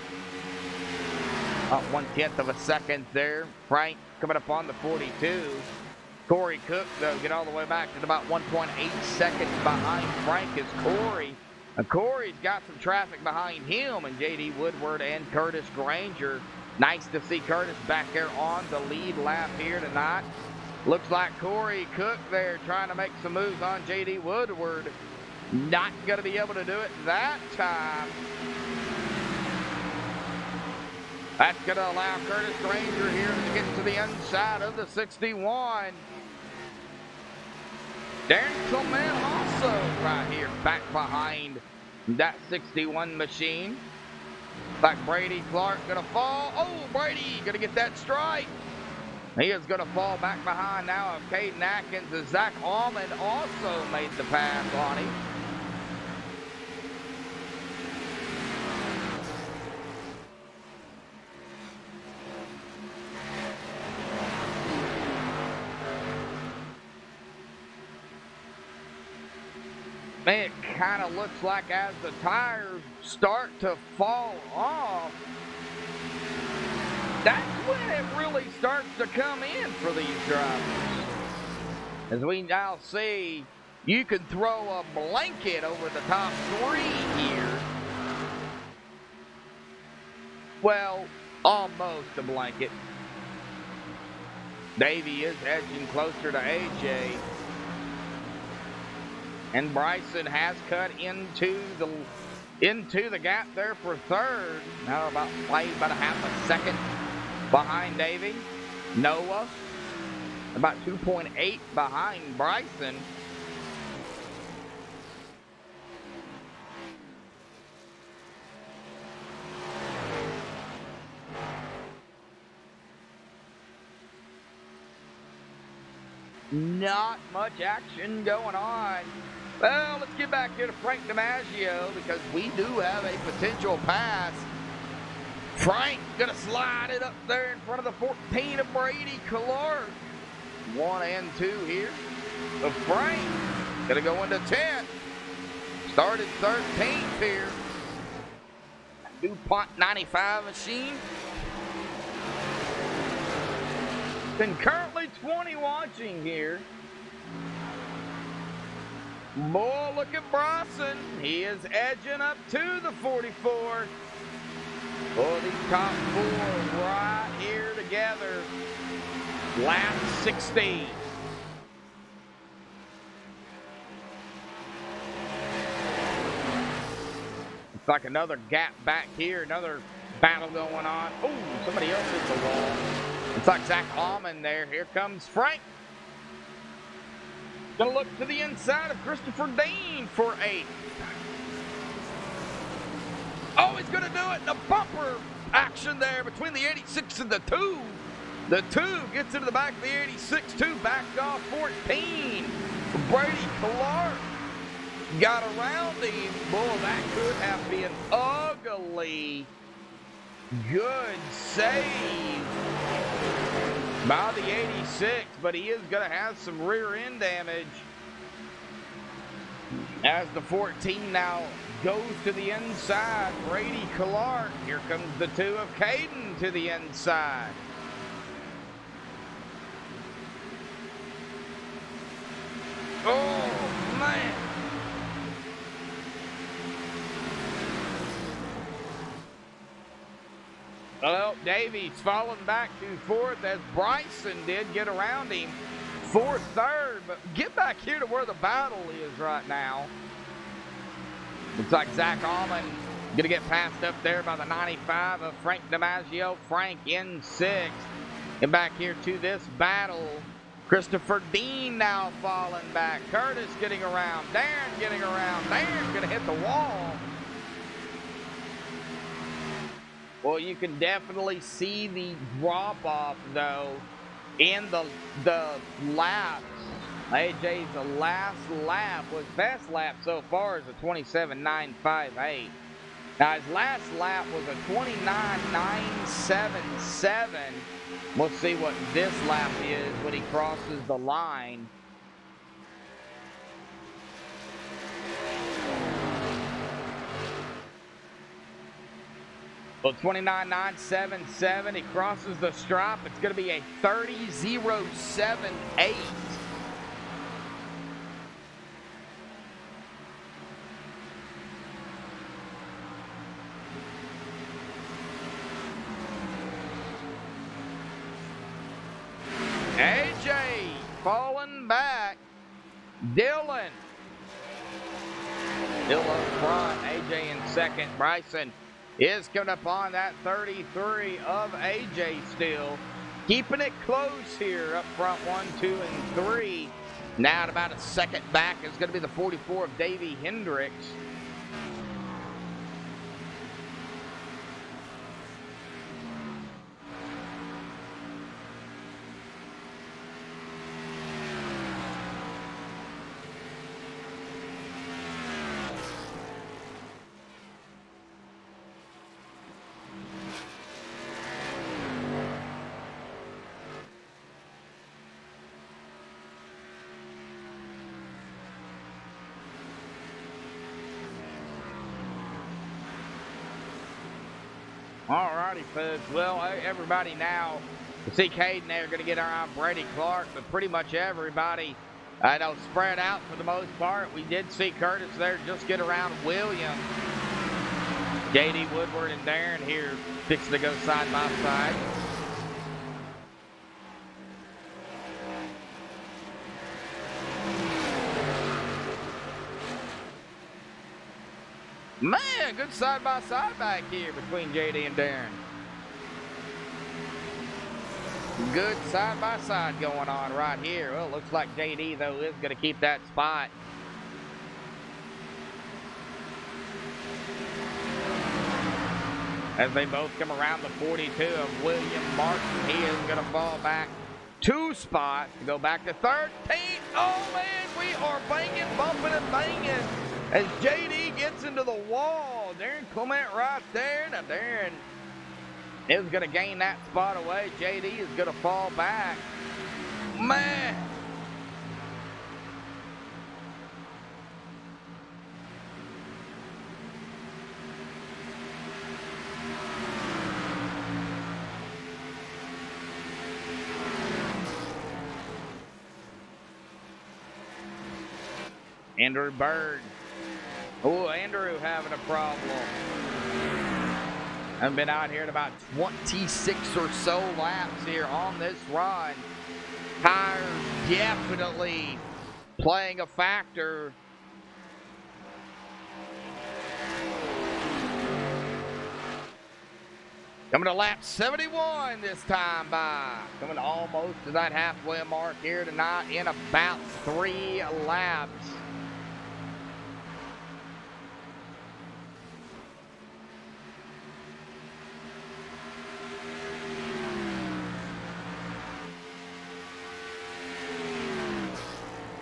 About 1/10 of a second there. Frank coming up on the 42. Corey Cook, though, get all the way back to about 1.8 seconds behind Frank is Corey. And Corey's got some traffic behind him, and J.D. Woodward and Curtis Granger. Nice to see Curtis back there on the lead lap here tonight. Looks like Corey Cook there trying to make some moves on J.D. Woodward. Not going to be able to do it that time. That's going to allow Curtis Granger here to get to the inside of the 61. Darren Tillman also right here back behind that 61 machine. Like Brady Clark going to fall. Oh, Brady going to get that strike. He is going to fall back behind now of Caden Atkins as Zach Almond also made the pass on him. Man, it kind of looks like as the tires start to fall off, that's when it really starts to come in for these drivers. As we now see, you can throw a blanket over the top 3 here. Well, almost a blanket. Davey is edging closer to AJ. And Bryson has cut into the gap there for third. Now about a half a second behind Davey. Noah, about 2.8 behind Bryson. Not much action going on. Well, let's get back here to Frank DiMaggio because we do have a potential pass. Frank gonna slide it up there in front of the 14 of Brady Clark. 1 and 2 here. So Frank gonna go into 10th. Started 13th here. DuPont 95 machine. And currently 20 watching here. Boy, look at Bryson. He is edging up to the 44. Oh, these top 4 right here together. Lap 60. It's like another gap back here, another battle going on. Oh, somebody else hit the wall. It's like Zach Almond there. Here comes Frank. Gonna look to the inside of Christopher Dean for 8th. Oh, he's gonna do it. The bumper action there between the 86 and the 2. The 2 gets into the back of the 86. 2 backed off 14. Brady Clark got around him. Boy, that could have been ugly. Good save by the 86, but he is going to have some rear end damage as the 14 now goes to the inside. Brady Clark. Here comes the 2 of Caden to the inside. Oh, man. Well, Davies falling back to 4th as Bryson did get around him. 4th, 3rd, but get back here to where the battle is right now. Looks like Zach Almond going to get passed up there by the 95 of Frank DiMaggio. Frank in 6th. And back here to this battle. Christopher Dean now falling back. Curtis getting around. Darren getting around. Darren's going to hit the wall. Well, you can definitely see the drop-off, though, in the laps. AJ's last lap was best lap so far is a 27.958. Now, his last lap was a 29.977. We'll see what this lap is when he crosses the line. Well, 29.977. He crosses the stripe. It's going to be a 30.078. AJ falling back. Dylan front. AJ in 2nd. Bryson is coming up on that 33 of AJ still. Keeping it close here up front, 1, 2, and 3. Now at about a 2nd back is going to be the 44 of Davey Hendricks. Alrighty, folks. Well, everybody now, you see Caden there going to get around Brady Clark, but pretty much everybody, I know, spread out for the most part. We did see Curtis there just get around William. JD Woodward and Darren here fixing to go side by side. Man, good side-by-side back here between JD and Darren. good side-by-side going on right here. Well, it looks like JD, though, is going to keep that spot. As they both come around the 42 of William Martin, he is going to fall back 2 spots to go back to 13th. Oh, man, we are banging, bumping, and banging as JD gets into the wall. Darren Clement right there. Now, Darren is going to gain that spot away. JD is going to fall back. Man. Andrew Bird. Oh, Andrew having a problem. I've been out here at about 26 or so laps here on this run. Tires definitely playing a factor. Coming to lap 71 this time by. Coming almost to that halfway mark here tonight in about 3 laps.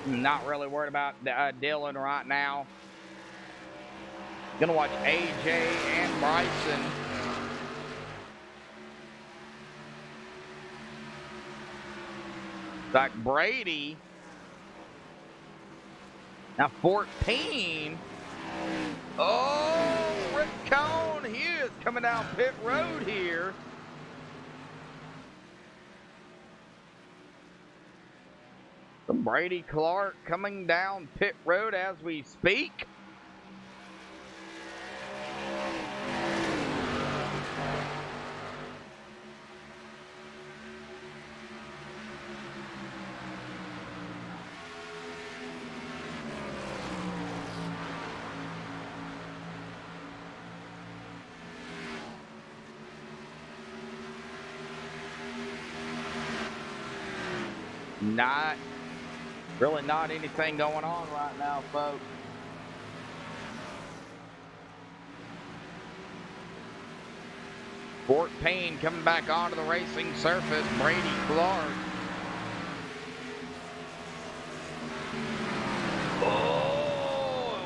Not really worried about Dylan right now. Gonna watch AJ and Bryson. Like Brady. Now 14. Oh, Rick Cone, he is coming down pit road here. Brady Clark coming down pit road as we speak. Really not anything going on right now, folks. Fort Payne coming back onto the racing surface. Brady Clark. Oh!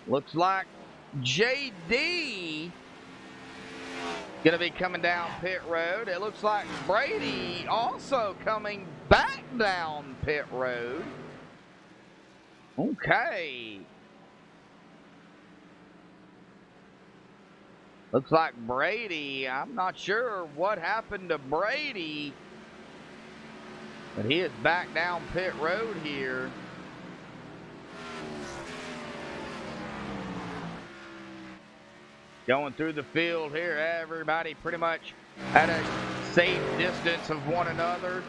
Looks like JD going to be coming down pit road. It looks like Brady also coming back down pit road. Okay. Looks like Brady, I'm not sure what happened to Brady, but he is back down pit road here. Going through the field here, everybody pretty much at a safe distance of one another.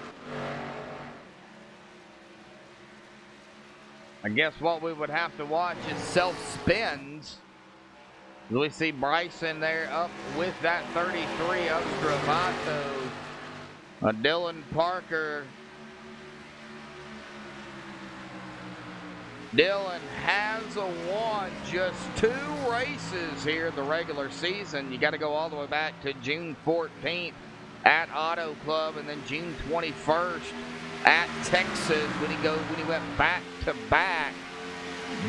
I guess what we would have to watch is self-spins. We see Bryson there up with that 33 of Stravato. Dylan Parker. Dylan has won just 2 races here in the regular season. You got to go all the way back to June 14th at Auto Club, and then June 21st at Texas when he went back to back.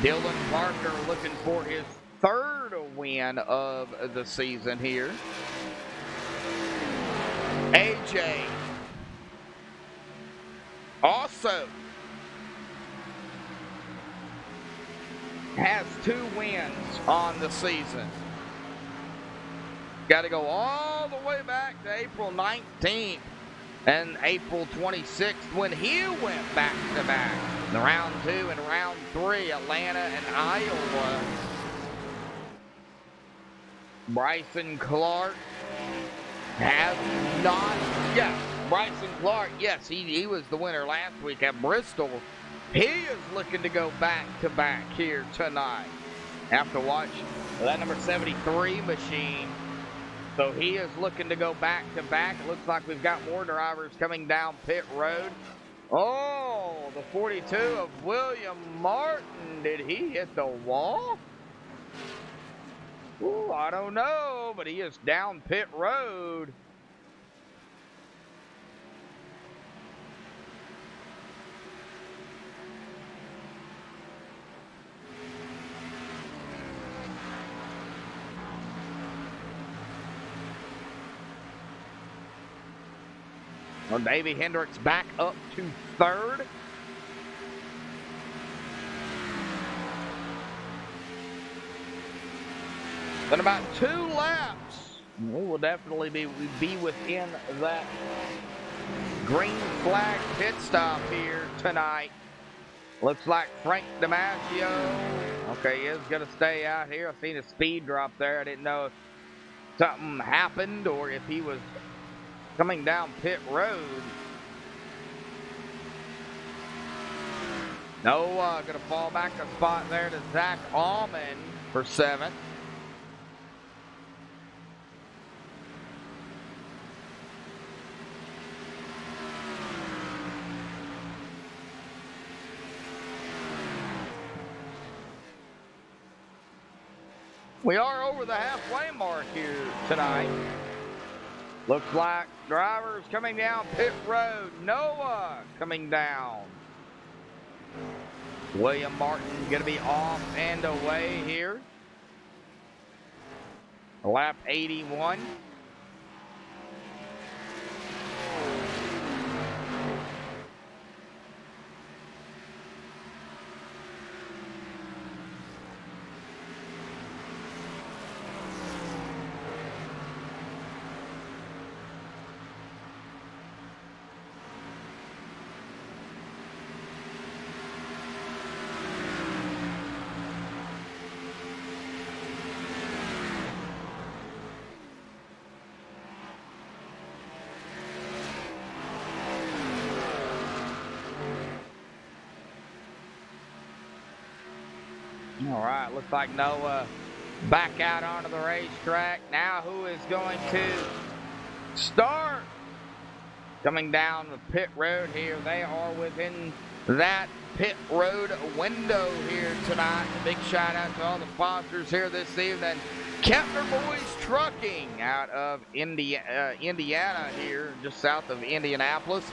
Dylan Parker looking for his 3rd win of the season here. AJ also has 2 wins on the season. Got to go all the way back to April 19th and April 26th when he went back to back. In round 2 and round 3, Atlanta and Iowa. Bryson Clark has not. Yeah, Bryson Clark, yes, he was the winner last week at Bristol. He is looking to go back to back here tonight. Have to watch that number 73 machine So he is looking to go back to back. It looks like we've got more drivers coming down pit road. Oh, the 42 of William Martin. Did he hit the wall? Ooh, I don't know, but he is down pit road. Well, Davey Hendricks back up to third. In about 2 laps, we will definitely be within that green flag pit stop here tonight. Looks like Frank DiMaggio, okay, is going to stay out here. I've seen a speed drop there. I didn't know if something happened or if he was coming down pit road. Noah going to fall back a spot there to Zach Allman for 7th. We are over the halfway mark here tonight. Looks like drivers coming down pit road. Noah coming down. William Martin going to be off and away here. Lap 81. All right, looks like Noah back out onto the racetrack. Now who is going to start? Coming down the pit road here. They are within that pit road window here tonight. A big shout out to all the sponsors here this evening. Kepner Boys Trucking out of Indiana here, just south of Indianapolis.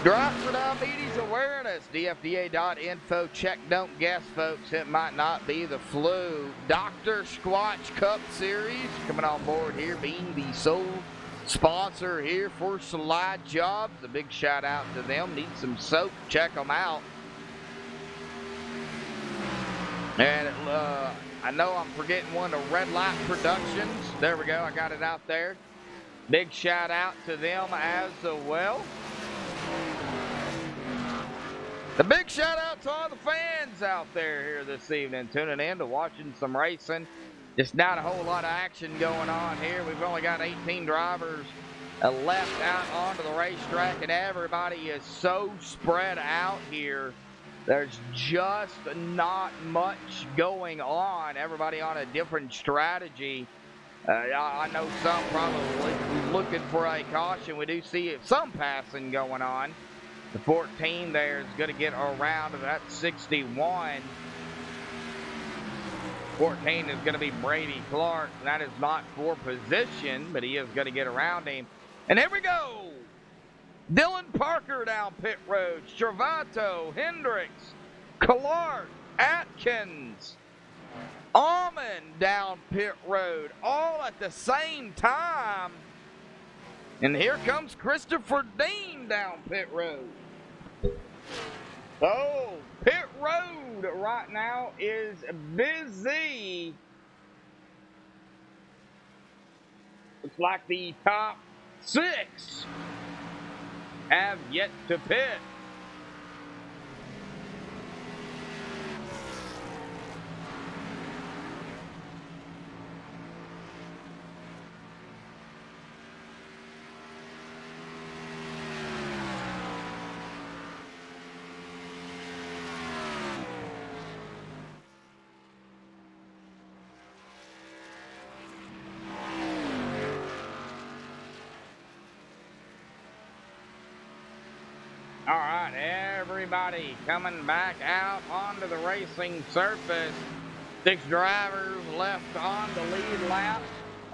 Drive for Diabetes Awareness, DFDA.info. Check, don't guess, folks. It might not be the flu. Dr. Squatch Cup Series coming on board here, being the sole sponsor here for Slide Jobs. A big shout out to them. Need some soap, check them out. And I know I'm forgetting one of Red Light Productions. There we go, I got it out there. Big shout out to them as well. A big shout out to all the fans out there here this evening, tuning in to watching some racing. Just not a whole lot of action going on here. We've only got 18 drivers left out onto the racetrack, and everybody is so spread out here. There's just not much going on. Everybody on a different strategy. I know some probably looking for a caution. We do see some passing going on. The 14 there is going to get around to that 61. 14 is going to be Brady Clark. That is not for position, but he is going to get around him. And here we go. Dylan Parker down pit road. Stravato, Hendricks, Clark, Atkins, Almond down pit road, all at the same time. And here comes Christopher Dean down pit road. Oh, pit road right now is busy. Looks like the top 6 have yet to pit. All right, everybody coming back out onto the racing surface. 6 drivers left on the lead lap.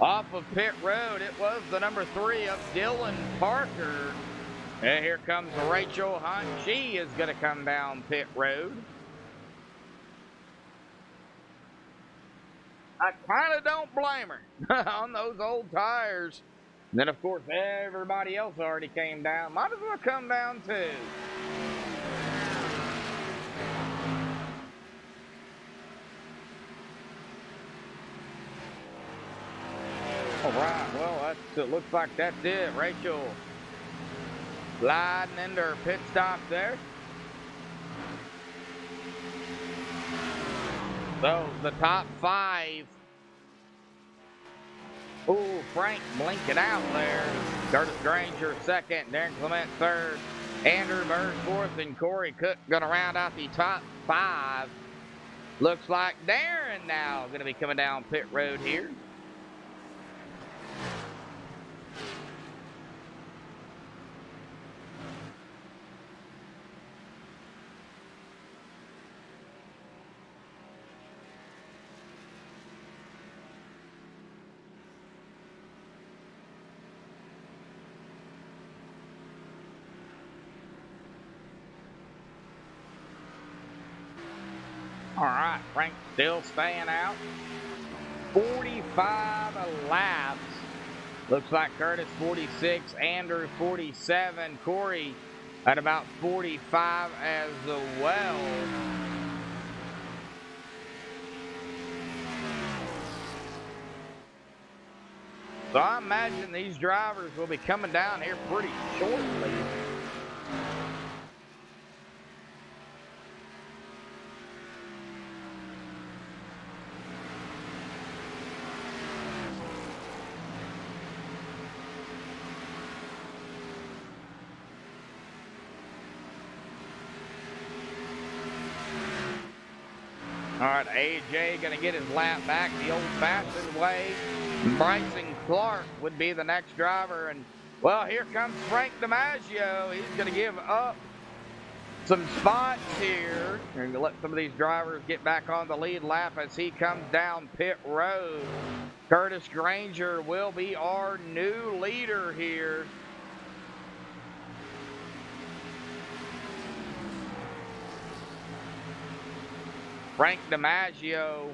Off of pit road, it was the number 3 of Dylan Parker. And here comes Rachel Hunt. She is going to come down pit road. I kind of don't blame her on those old tires. And then, of course, everybody else already came down. Might as well come down too. All right, well, it looks like that's it. Rachel sliding into her pit stop there. So, the top 5. Ooh, Frank blinking out there. Curtis Granger second, Darren Clement third, Andrew Bird fourth, and Corey Cook going to round out the top 5. Looks like Darren now going to be coming down pit road here. All right, Frank still staying out. 45 laps. Looks like Curtis 46, Andrew 47, Corey at about 45 as well. So I imagine these drivers will be coming down here pretty shortly. All right, AJ going to get his lap back the old-fashioned way. Bryson Clark would be the next driver. And, well, here comes Frank DiMaggio. He's going to give up some spots here. We're going to let some of these drivers get back on the lead lap as he comes down pit road. Curtis Granger will be our new leader here. Frank DiMaggio,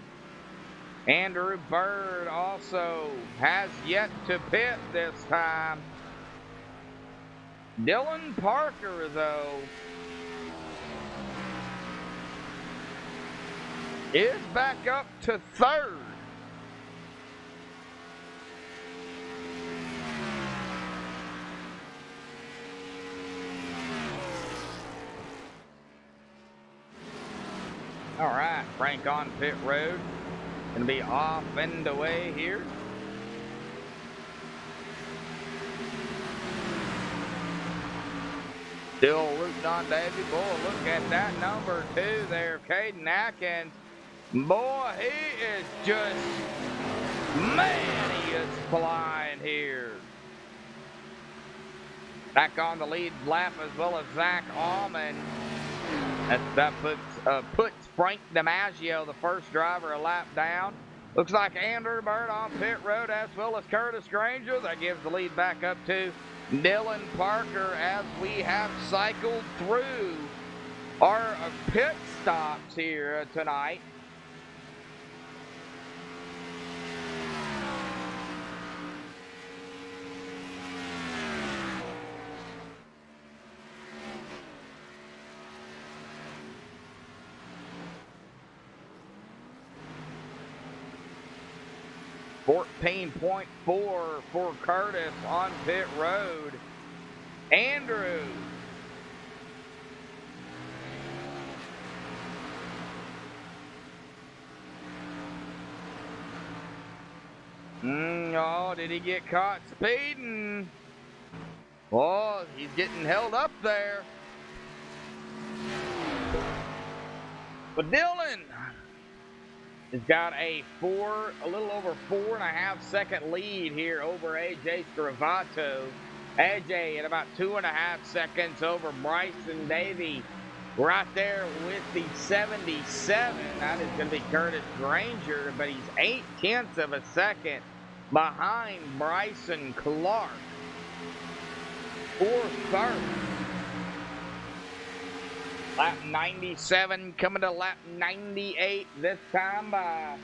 Andrew Bird also has yet to pit this time. Dylan Parker, though, is back up to 3rd. All right, Frank on pit road. Gonna be off and away here. Still rooting on Davey. Boy, look at that number 2 there, Caden Atkins. Boy, he is just, man, he is flying here. Back on the lead lap as well as Zach Allman. That puts Frank DiMaggio, the first driver, a lap down. Looks like Andrew Bird on pit road as well as Curtis Granger. That gives the lead back up to Dylan Parker as we have cycled through our pit stops here tonight. .4 for Curtis on pit road. Andrew. Oh, did he get caught speeding? Oh, he's getting held up there. But Dylan has got a little over 4.5 second lead here over AJ Stravato. AJ at about 2.5 seconds over Bryson Davey. Right there with the 77. That is going to be Curtis Granger, but he's 0.8 of a second behind Bryson Clark for third. Lap 97 coming to lap 98 this time by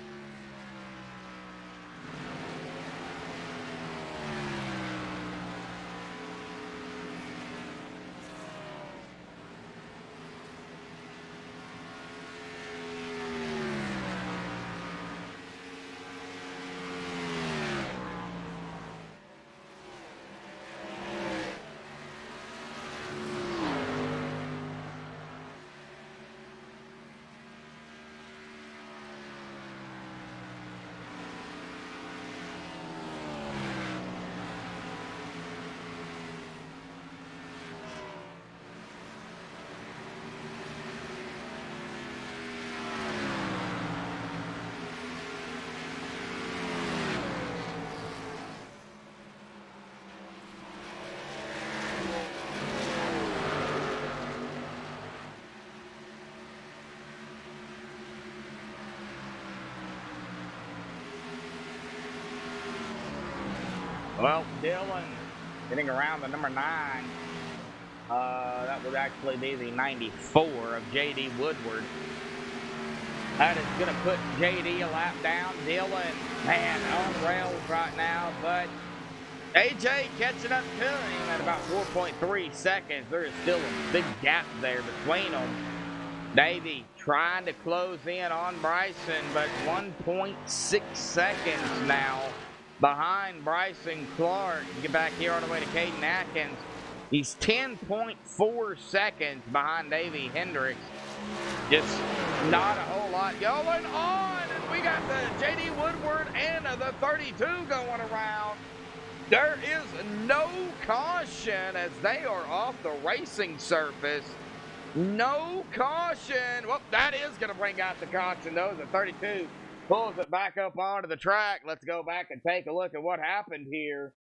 well, Dylan getting around the number 9. That would actually be the 94 of J.D. Woodward. That is going to put J.D. a lap down. Dylan, man, on rails right now, but A.J. catching up to him at about 4.3 seconds. There is still a big gap there between them. Davey trying to close in on Bryson, but 1.6 seconds now behind Bryson Clark. Get back here on the way to Caden Atkins. He's 10.4 seconds behind Davey Hendricks. Just not a whole lot going on. And we got the J.D. Woodward and the 32 going around. There is no caution as they are off the racing surface. No caution. Well, that is going to bring out the caution, though. The 32 pulls it back up onto the track. Let's go back and take a look at what happened here.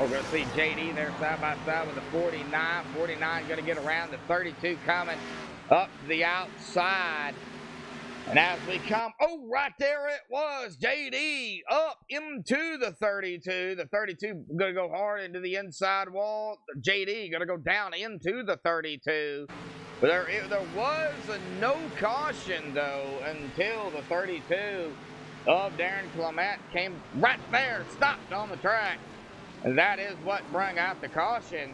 We're going to see JD there side by side with the 49. 49 going to get around the 32 coming up the outside. And as we come, oh, right there it was. JD up into the 32. The 32 going to go hard into the inside wall. JD going to go down into the 32. There was a no caution, though, until the 32 of Darren Clement came right there, stopped on the track. And that is what brought out the caution.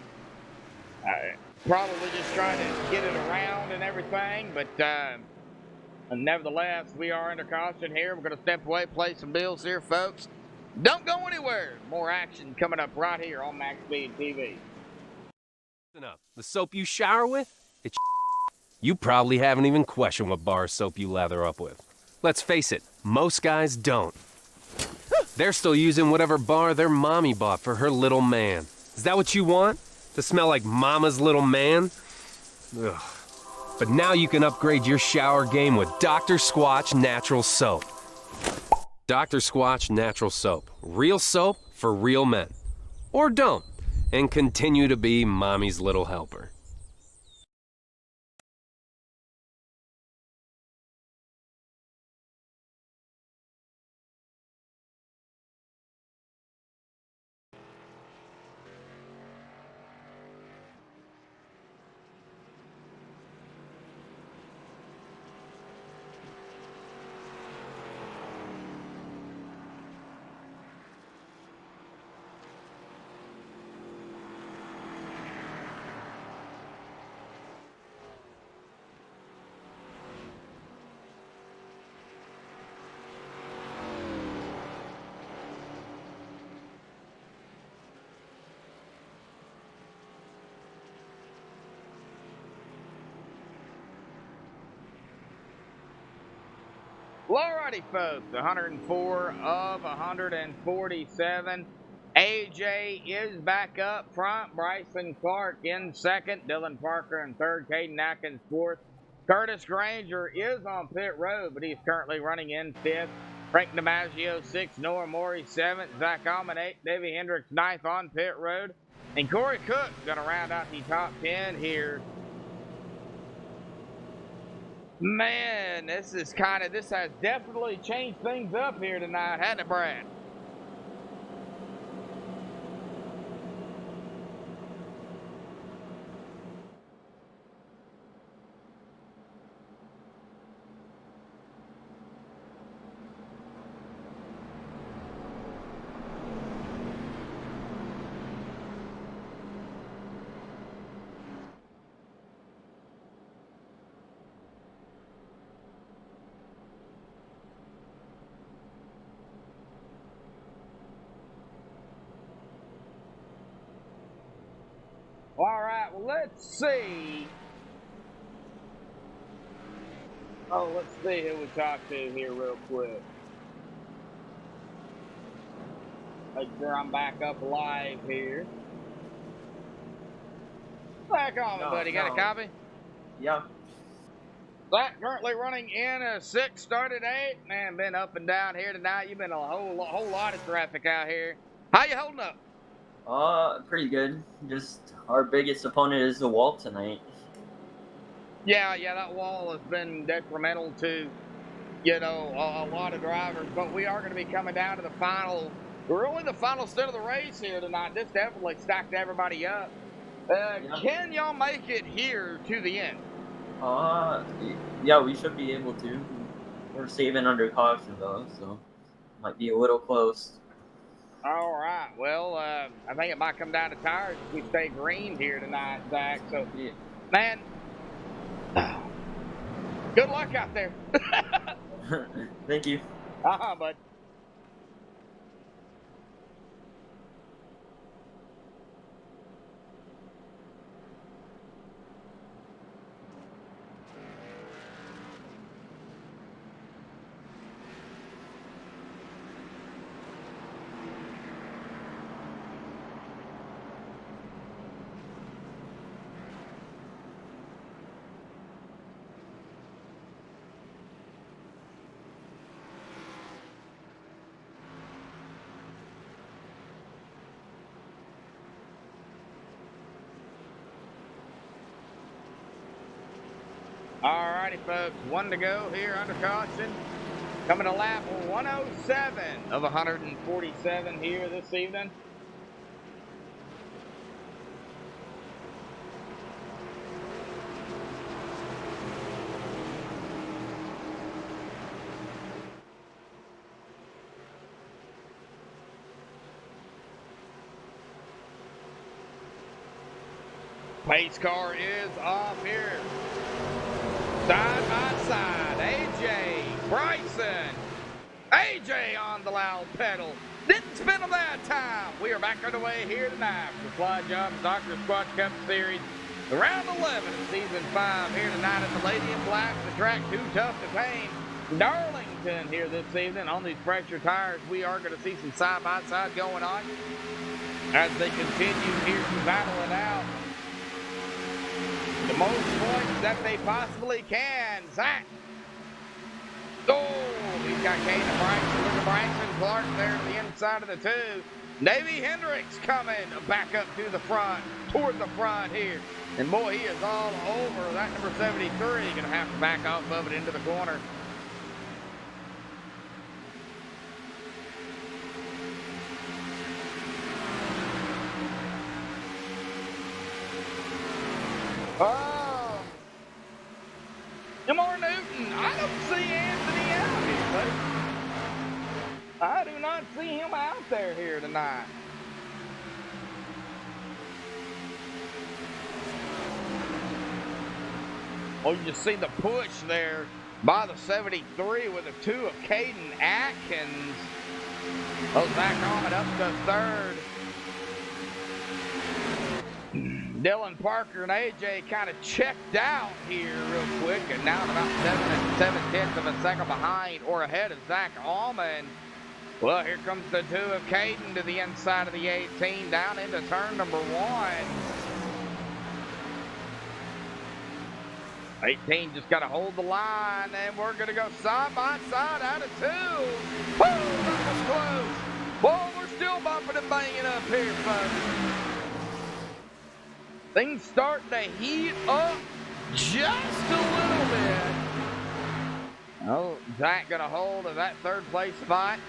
Probably just trying to get it around and everything, but nevertheless, we are under caution here. We're going to step away, play some bills here, folks. Don't go anywhere. More action coming up right here on MaxSpeedTV. Listen up. The soap you shower with, it's you probably haven't even questioned what bar soap you lather up with. Let's face it, most guys don't. They're still using whatever bar their mommy bought for her little man. Is that what you want? To smell like mama's little man? Ugh. But now you can upgrade your shower game with Dr. Squatch Natural Soap. Dr. Squatch Natural Soap. Real soap for real men. Or don't, and continue to be mommy's little helper. Alrighty, folks, 104 of 147. AJ AJ is back up front. Bryson Clark in second. Dylan Parker in third. Caden Atkins fourth. Curtis Granger is on pit road, but he's currently running in fifth. Frank DiMaggio sixth. Noah Morey seventh. Zach Allman eighth. Davey Hendricks ninth on pit road. And Corey Cook's going to round out the top 10 here. Man, this has definitely changed things up here tonight, hasn't it, Brad? All right, well, let's see. Oh, let's see who we talk to here real quick. Make sure I'm back up live here. Back on me, buddy. Got a copy? Yeah. Zach currently running in a 6, started 8. Man, been up and down here tonight. You've been a whole lot of traffic out here. How you holding up? Pretty good. Just our biggest opponent is the wall tonight. Yeah, that wall has been detrimental to, a lot of drivers. But we are going to be coming down to the final stint of the race here tonight. This definitely stacked everybody up. Can y'all make it here to the end? Yeah, we should be able to. We're saving under caution though, so might be a little close. All right. Well, I think it might come down to tires if we stay green here tonight, Zach. So, Yeah. Man, good luck out there. Thank you. Bud. All righty, folks. 1 to go here under caution. Coming to lap 107 of 147 here this evening. Pace car is off here. Side by side, AJ, Bryson. AJ on the loud pedal. Didn't spin him that time. We are back underway here tonight for the Fly Jobs Dr. Squatch Cup Series. Round 11 of Season 5 here tonight at the Lady in Black. The track too tough to tame. Darlington here this evening on these pressure tires. We are going to see some side-by-side going on as they continue here to battle it out. The most points that they possibly can. Zach. Oh, he's got Caden Bryson. Look at Bryson Clark there to the inside of the 2. Davey Hendricks coming back up to the front, toward the front here. And boy, he is all over that number 73. Going to have to back off of it into the corner. Oh, Jamar Newton. I don't see Anthony out here, buddy. I do not see him out there here tonight. Oh, you see the push there by the 73 with a 2 of Caden Atkins. Oh, Zach Allman up to third. Dylan Parker and AJ kind of checked out here real quick, and now about 7/10 of a second behind or ahead of Zach Allman. Well, here comes the 2 of Caden to the inside of the 18, down into turn number 1. 18 just got to hold the line, and we're going to go side by side out of 2. Woo, that was close. Boy, we're still bumping and banging up here, folks. Things starting to heat up just a little bit. Oh, Zach going to hold of that 3rd place spot.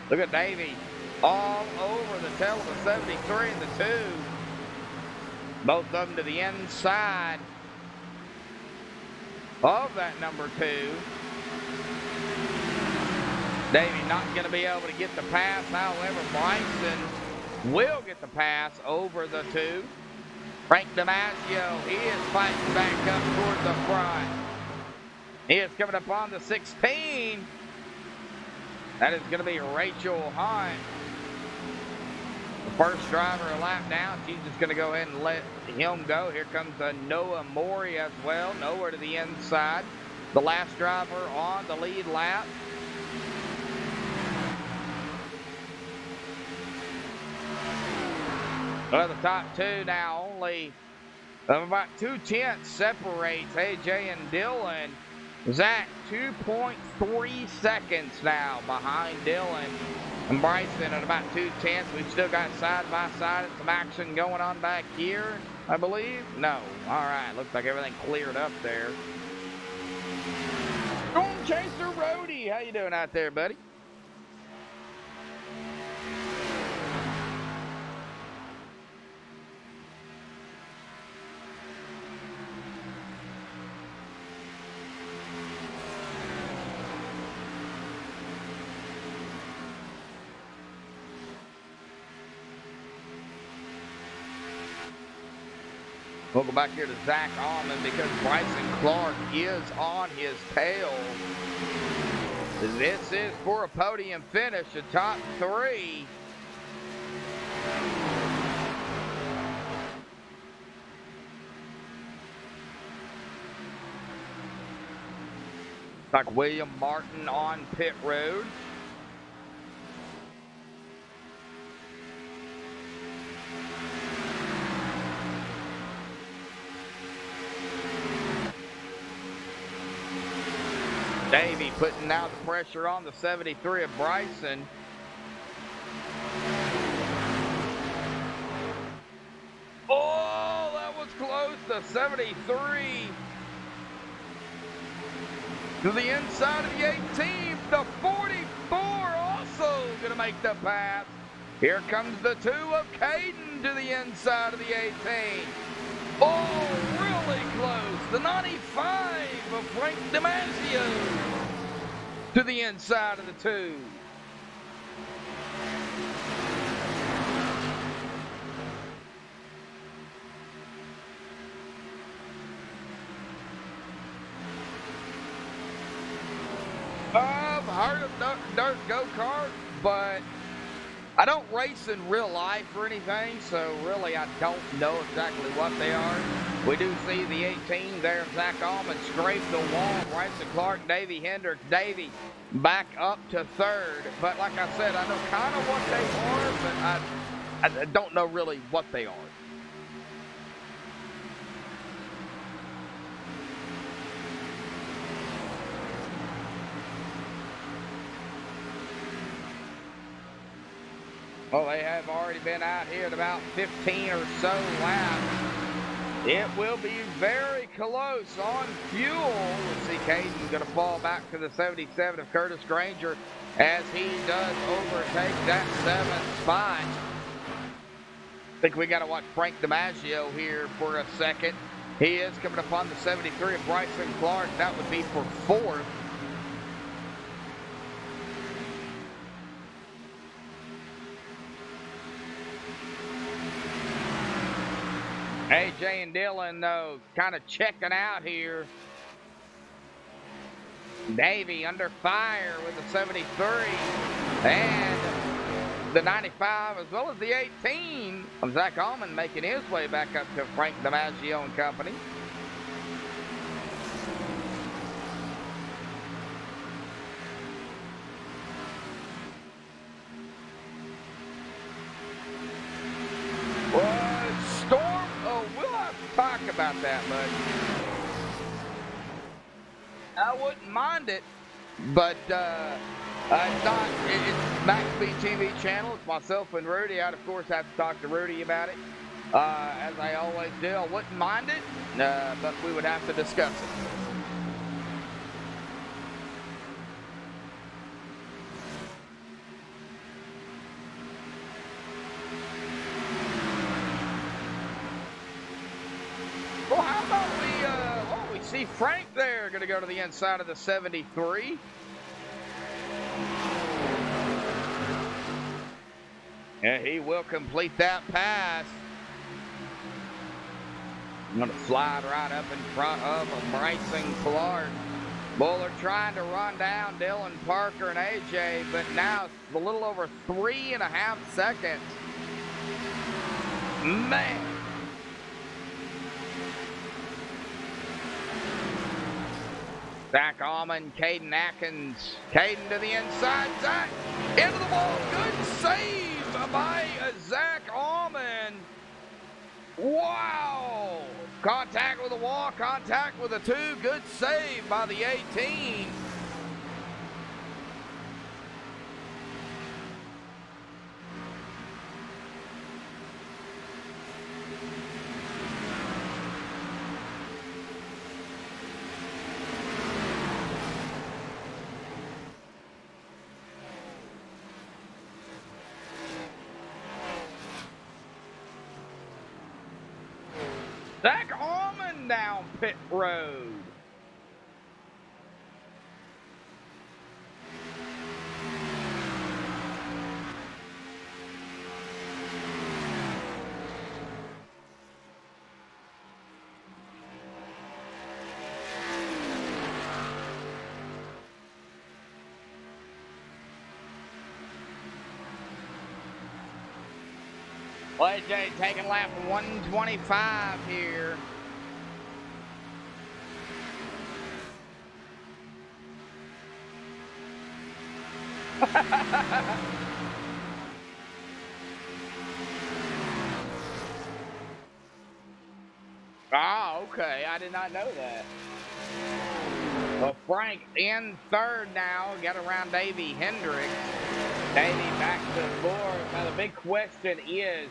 Look at Davey all over the tail of the 73 and the 2. Both of them to the inside of that number 2. Davey not going to be able to get the pass. However, Bryson will get the pass over the 2. Frank DiMaggio, he is fighting back up toward the front. He is coming up on the 16. That is going to be Rachel Hunt. The first driver a lap down. She's just going to go ahead and let him go. Here comes Noah Mori as well. Nowhere to the inside. The last driver on the lead lap. Well, the top 2 now only about 2/10 separates AJ and Dylan. Zach 2.3 seconds now behind Dylan and Bryson at about 2/10. We've still got side by side some action going on back here, I believe. No. All right. Looks like everything cleared up there. Storm Chaser Rody, how you doing out there, buddy? We'll go back here to Zach Allman because Bryson Clark is on his tail. This is for a podium finish, a top 3. Like William Martin on pit road. Davey putting now the pressure on the 73 of Bryson. Oh, that was close. The 73 to the inside of the 18. The 44 also going to make the pass. Here comes the 2 of Caden to the inside of the 18. Oh, really close. The 95 of Frank DiMaggio to the inside of the 2. I've heard of dirt go-kart, but I don't race in real life or anything, so really I don't know exactly what they are. We do see the 18 there. Zach Allman scraped the wall. Bryson Clark, Davey Hendricks. Davey back up to 3rd. But like I said, I know kind of what they are, but I don't know really what they are. Well, they have already been out here at about 15 or so laps. It will be very close on fuel. We'll see Caden's going to fall back to the 77 of Curtis Granger as he does overtake that 7th spot. I think we got to watch Frank DiMaggio here for a second. He is coming upon the 73 of Bryson Clark. That would be for 4th. AJ and Dylan, though, kind of checking out here. Davey under fire with the 73 and the 95 as well as the 18. Zach Allman making his way back up to Frank DiMaggio and company. about that, bud. I wouldn't mind it, but it's not. It's MaxSpeedTV channel. It's myself and Rudy. I'd, of course, have to talk to Rudy about it, as I always do. I wouldn't mind it, but we would have to discuss it. Well, how about we see Frank there going to go to the inside of the 73. And he will complete that pass. Going to slide right up in front of Bryson Clark. Buller trying to run down Dylan Parker and AJ, but now it's a little over 3.5 seconds. Man. Zach Almond, Caden Atkins. Caden to the inside. Zach into the ball. Good save by Zach Almond. Wow. Contact with the wall. Contact with the 2. Good save by the 18. Zach Almond down pit road. AJ taking lap 125 here. Oh, okay. I did not know that. Well, Frank in third now. Got around Davey Hendricks. Davey back to the board. Now, the big question is,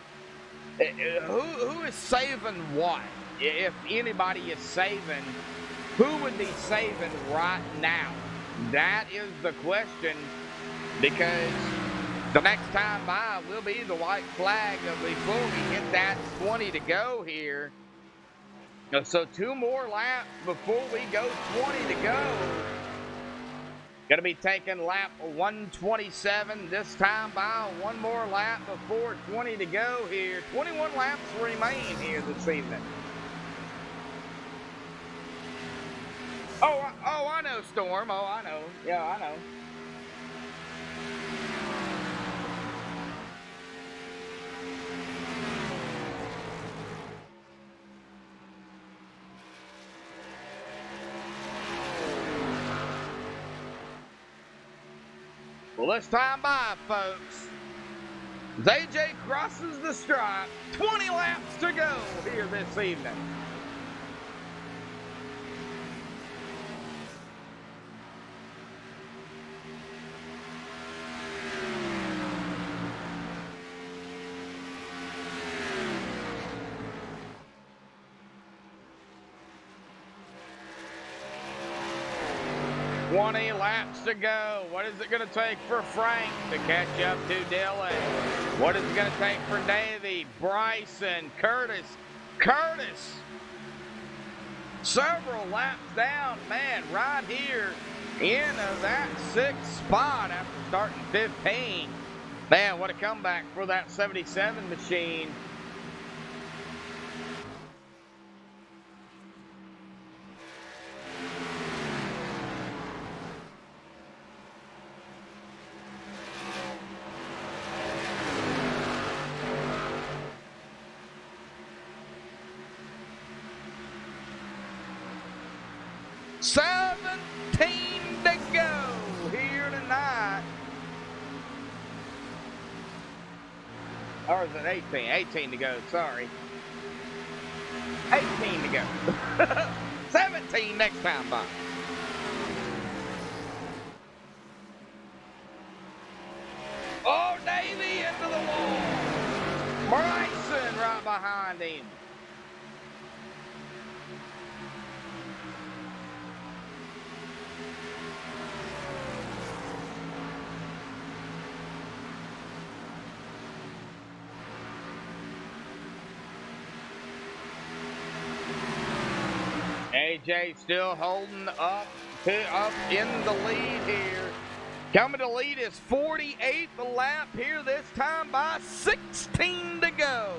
who is saving what? If anybody is saving, who would be saving right now? That is the question, because the next time by will be the white flag before we hit that 20 to go here. So 2 more laps before we go 20 to go. Going to be taking lap 127 this time by. 1 more lap before 20 to go here. 21 laps remain here this evening. Oh, I know, Storm. Oh, I know. Yeah, I know. Well, this time by, folks. As AJ crosses the stripe, 20 laps to go here this evening. Laps to go. What is it going to take for Frank to catch up to Dylan? What is it going to take for Davey, Bryson, Curtis? Several laps down, man, right here in that 6th spot after starting 15. Man, what a comeback for that 77 machine. Or is it 18? 18 to go, sorry. 18 to go. 17 next time by. Oh, Davey into the wall. Bryson right behind him. AJ still holding up in the lead here. Coming to lead his 48th lap here, this time by 16 to go.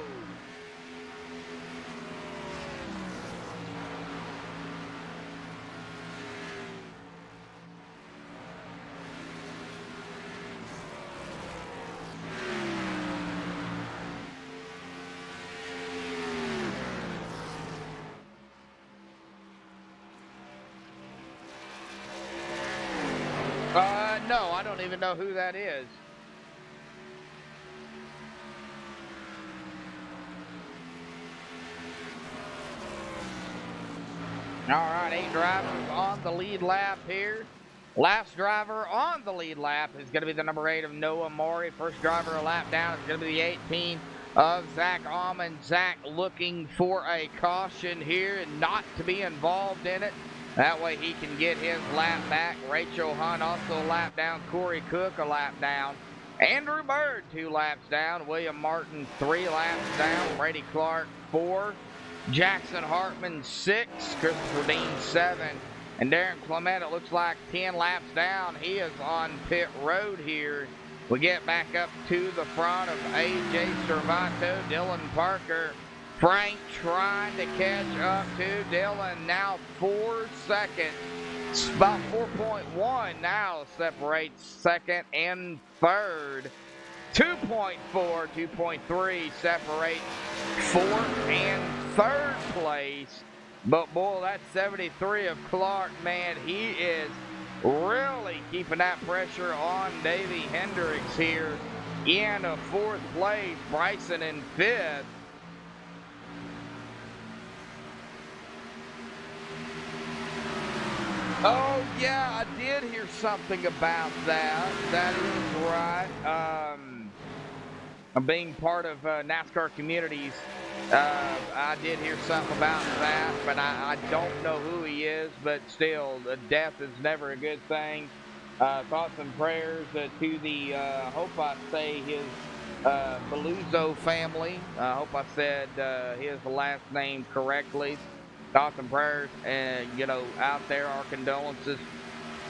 No, I don't even know who that is. All right, 8 drivers on the lead lap here. Last driver on the lead lap is going to be the number 8 of Noah Maury. First driver a lap down is going to be the 18 of Zach Almond. Zach looking for a caution here and not to be involved in it. That way he can get his lap back. Rachel Hunt also a lap down. Corey Cook a lap down. Andrew Bird 2 laps down. William Martin 3 laps down. Brady Clark 4. Jackson Hartman 6. Christopher Dean 7. And Darren Clement, it looks like 10 laps down. He is on pit road here. We get back up to the front of AJ Cervato, Dylan Parker. Frank trying to catch up to Dylan. Now 4 seconds. It's about 4.1 now separates second and third. 2.4, 2.3 separates fourth and third place. But boy, that 73 of Clark, man, he is really keeping that pressure on Davey Hendricks here in a 4th place. Bryson in 5th. Oh, yeah, I did hear something about that. That is right. Being part of NASCAR communities, I did hear something about that, but I don't know who he is. But still, death is never a good thing. Thoughts and prayers to the, hope I say his Beluso family. I hope I said his last name correctly. Thoughts and prayers, and out there, our condolences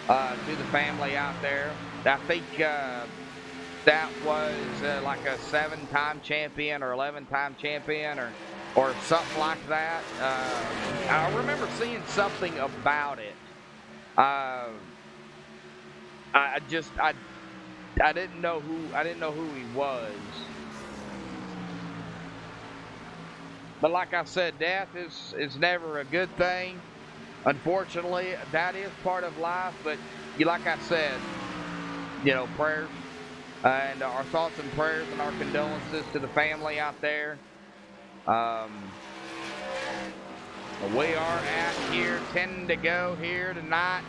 to the family out there. I think that was like a 7-time champion or 11-time champion or something like that. I remember seeing something about it. I didn't know who he was. But like I said, death is never a good thing. Unfortunately, that is part of life. But like I said, prayers and our thoughts and prayers and our condolences to the family out there. We are at here 10 to go here tonight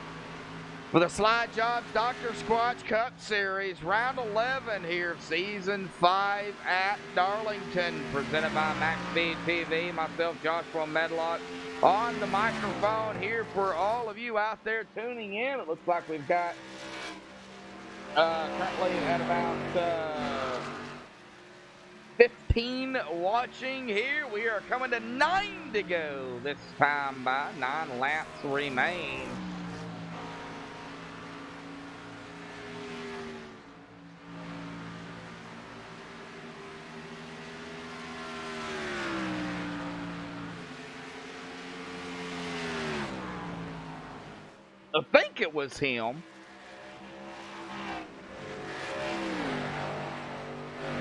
for the Slide Jobs Dr. Squatch Cup Series, round 11 here of season 5 at Darlington, presented by MaxSpeedTV. Myself, Joshua Medlock, on the microphone here for all of you out there tuning in. It looks like we've got currently at about 15 watching here. We are coming to 9 to go this time by. 9 laps remain. I think it was him.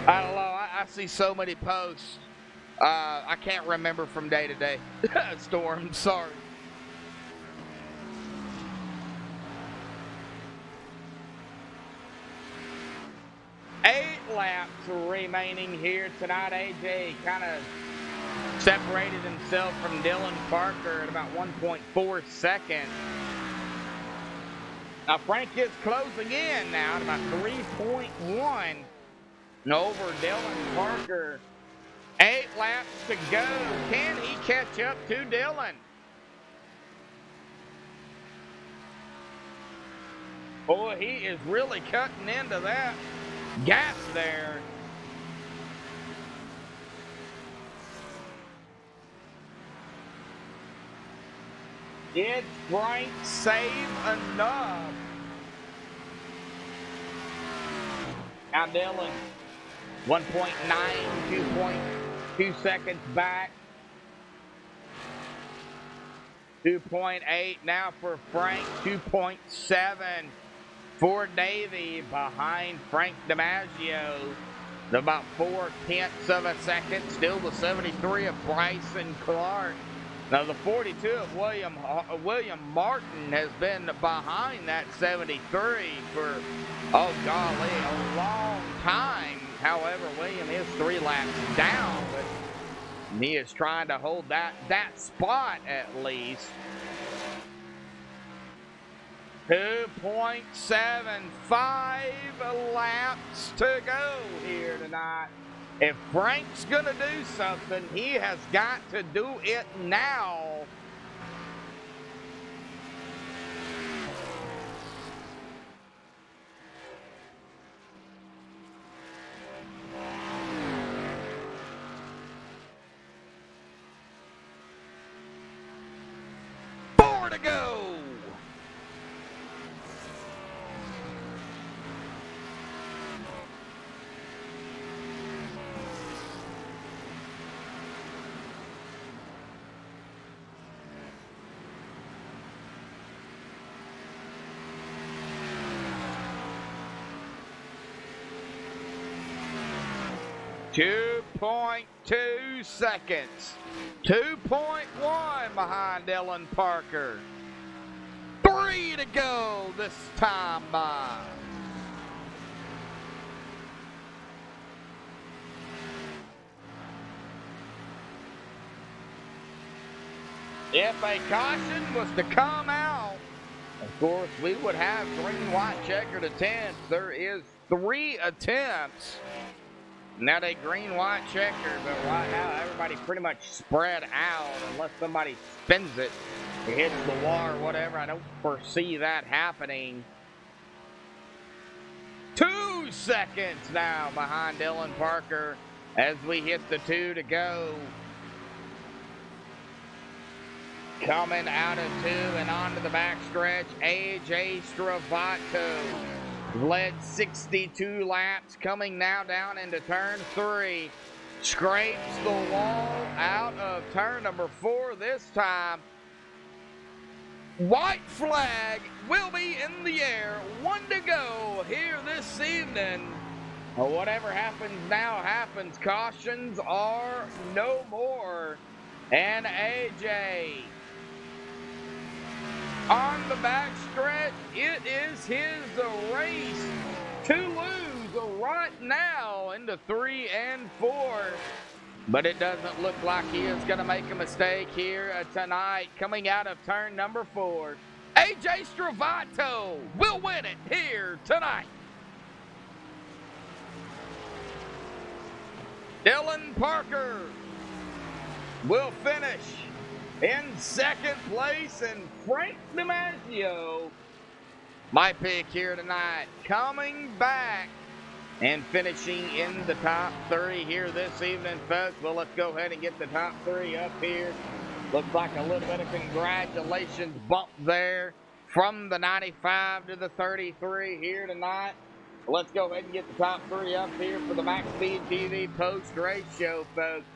I don't know. I see so many posts. I can't remember from day to day. Storm, sorry. Eight laps remaining here tonight. AJ kind of separated himself from Dylan Parker at about 1.4 seconds. Now Frank is closing in now at about 3.1 over Dylan Parker. 8 laps to go. Can he catch up to Dylan? Boy, he is really cutting into that gas there. Did Frank save enough? Now Dylan, 1.9, 2.2 seconds back. 2.8 now for Frank, 2.7 for Davey behind Frank DiMaggio. About 4/10 of a second, still the 73 of Bryson Clark. Now the 42 of William Martin has been behind that 73 for, oh golly, a long time. However, William is 3 laps down, but he is trying to hold that spot at least. 2.75 laps to go here tonight. If Frank's going to do something, he has got to do it now. Four to go. .2 seconds. 2.1 behind Dylan Parker. 3 to go this time by. If a caution was to come out, of course, we would have green, white, checkered attempts. There is 3 attempts. Now they green, white, checker, but right now everybody pretty much spread out unless somebody spins it. It hits the wall or whatever. I don't foresee that happening. 2 seconds now behind Dylan Parker as we hit the 2 to go. Coming out of 2 and onto the backstretch, AJ Stravato. Led 62 laps, coming now down into turn 3. Scrapes the wall out of turn number 4 this time. White flag will be in the air. 1 to go here this evening. Whatever happens now happens. Cautions are no more. And AJ on the backstretch, it is his race to lose right now into 3 and 4. But it doesn't look like he is going to make a mistake here tonight. Coming out of turn number 4, AJ Stravato will win it here tonight. Dylan Parker will finish in second place, and Frank DiMaggio, my pick here tonight, coming back and finishing in the top 3 here this evening, folks. Well, let's go ahead and get the top 3 up here. Looks like a little bit of congratulations bump there from the 95 to the 33 here tonight. Let's go ahead and get the top 3 up here for the MaxSpeedTV post-race show, folks.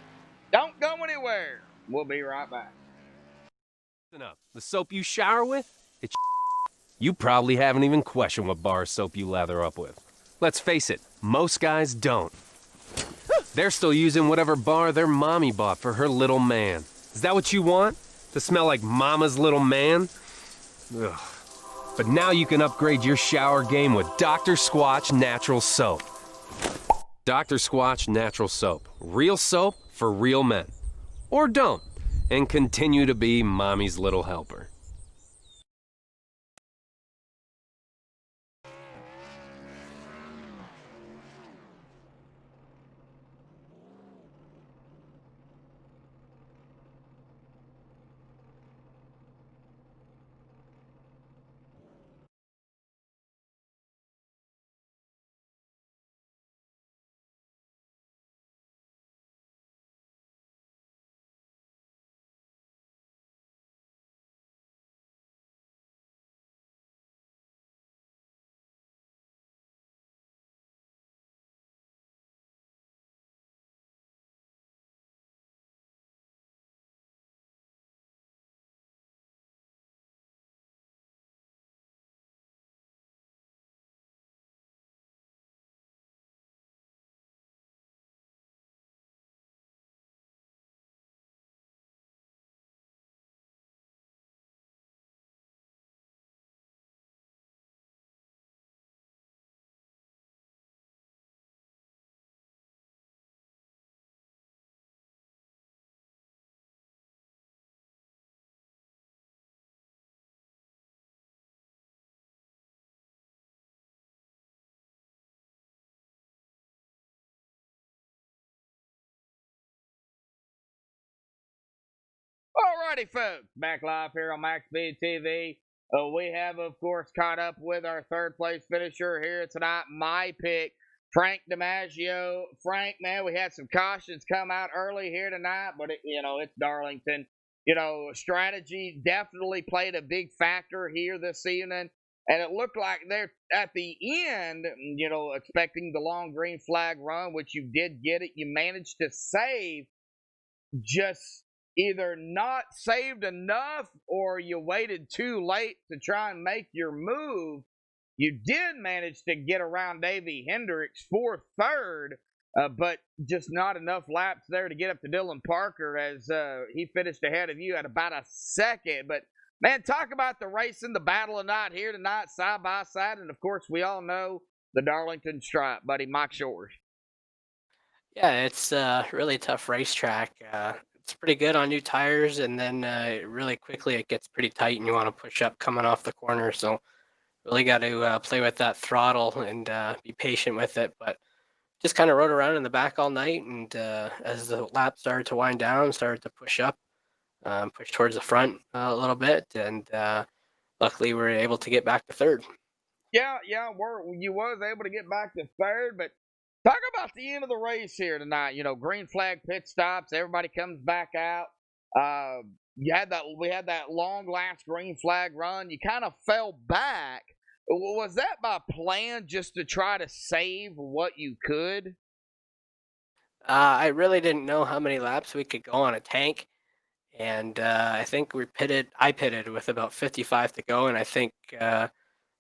Don't go anywhere. We'll be right back. Up. The soap you shower with? It's you probably haven't even questioned what bar of soap you lather up with. Let's face it, most guys don't. They're still using whatever bar their mommy bought for her little man. Is that what you want? To smell like mama's little man? Ugh. But now you can upgrade your shower game with Dr. Squatch Natural Soap. Dr. Squatch Natural Soap. Real soap for real men. Or don't, and continue to be mommy's little helper. Alrighty, folks, back live here on MaxSpeedTV. We have, of course, caught up with our third place finisher here tonight. My pick, Frank DiMaggio. Frank, man, we had some cautions come out early here tonight, but it's Darlington. Strategy definitely played a big factor here this evening, and it looked like they're at the end, expecting the long green flag run, which you did get it. You managed to save, just either not saved enough or you waited too late to try and make your move. You did manage to get around Davey Hendricks for third, but just not enough laps there to get up to Dylan Parker as he finished ahead of you at about a second. But, man, talk about the race and the battle of night here tonight, side by side. And, of course, we all know the Darlington Stripe, buddy, Mike Shores. Yeah, it's a really tough racetrack. It's pretty good on new tires, and then really quickly it gets pretty tight, and you want to push up coming off the corner. So really got to play with that throttle and be patient with it. But just kind of rode around in the back all night, and as the lap started to wind down, started to push up, push towards the front a little bit, and luckily we were able to get back to third. Yeah, you was able to get back to third, but talk about the end of the race here tonight. Green flag pit stops, everybody comes back out. We had that long last green flag run. You kind of fell back. Was that by plan, just to try to save what you could? I really didn't know how many laps we could go on a tank, and I think I pitted with about 55 to go, and I think the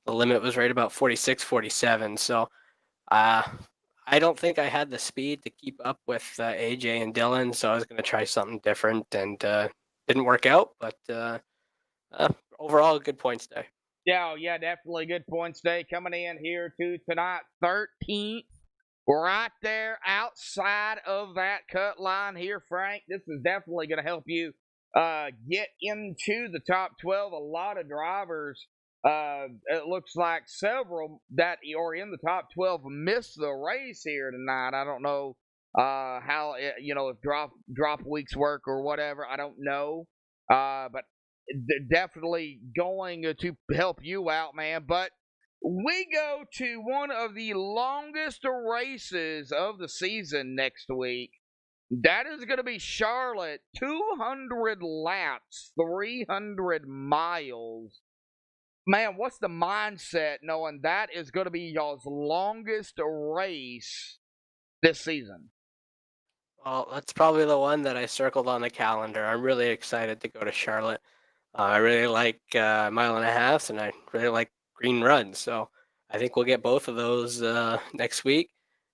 limit was right about 46, 47. So I don't think I had the speed to keep up with AJ and Dylan, so I was going to try something different, and didn't work out. But overall, a good points day. Yeah, definitely good points day coming in here to tonight, 13th. Right there outside of that cut line here, Frank. This is definitely going to help you get into the top 12. A lot of drivers, it looks like several that are in the top 12 missed the race here tonight. I don't know how, if drop weeks work or whatever. I don't know. But definitely going to help you out, man. But we go to one of the longest races of the season next week. That is going to be Charlotte, 200 laps, 300 miles. Man, what's the mindset knowing that is going to be y'all's longest race this season? Well, that's probably the one that I circled on the calendar. I'm really excited to go to Charlotte. I really like mile and a half, and I really like green runs. So I think we'll get both of those next week,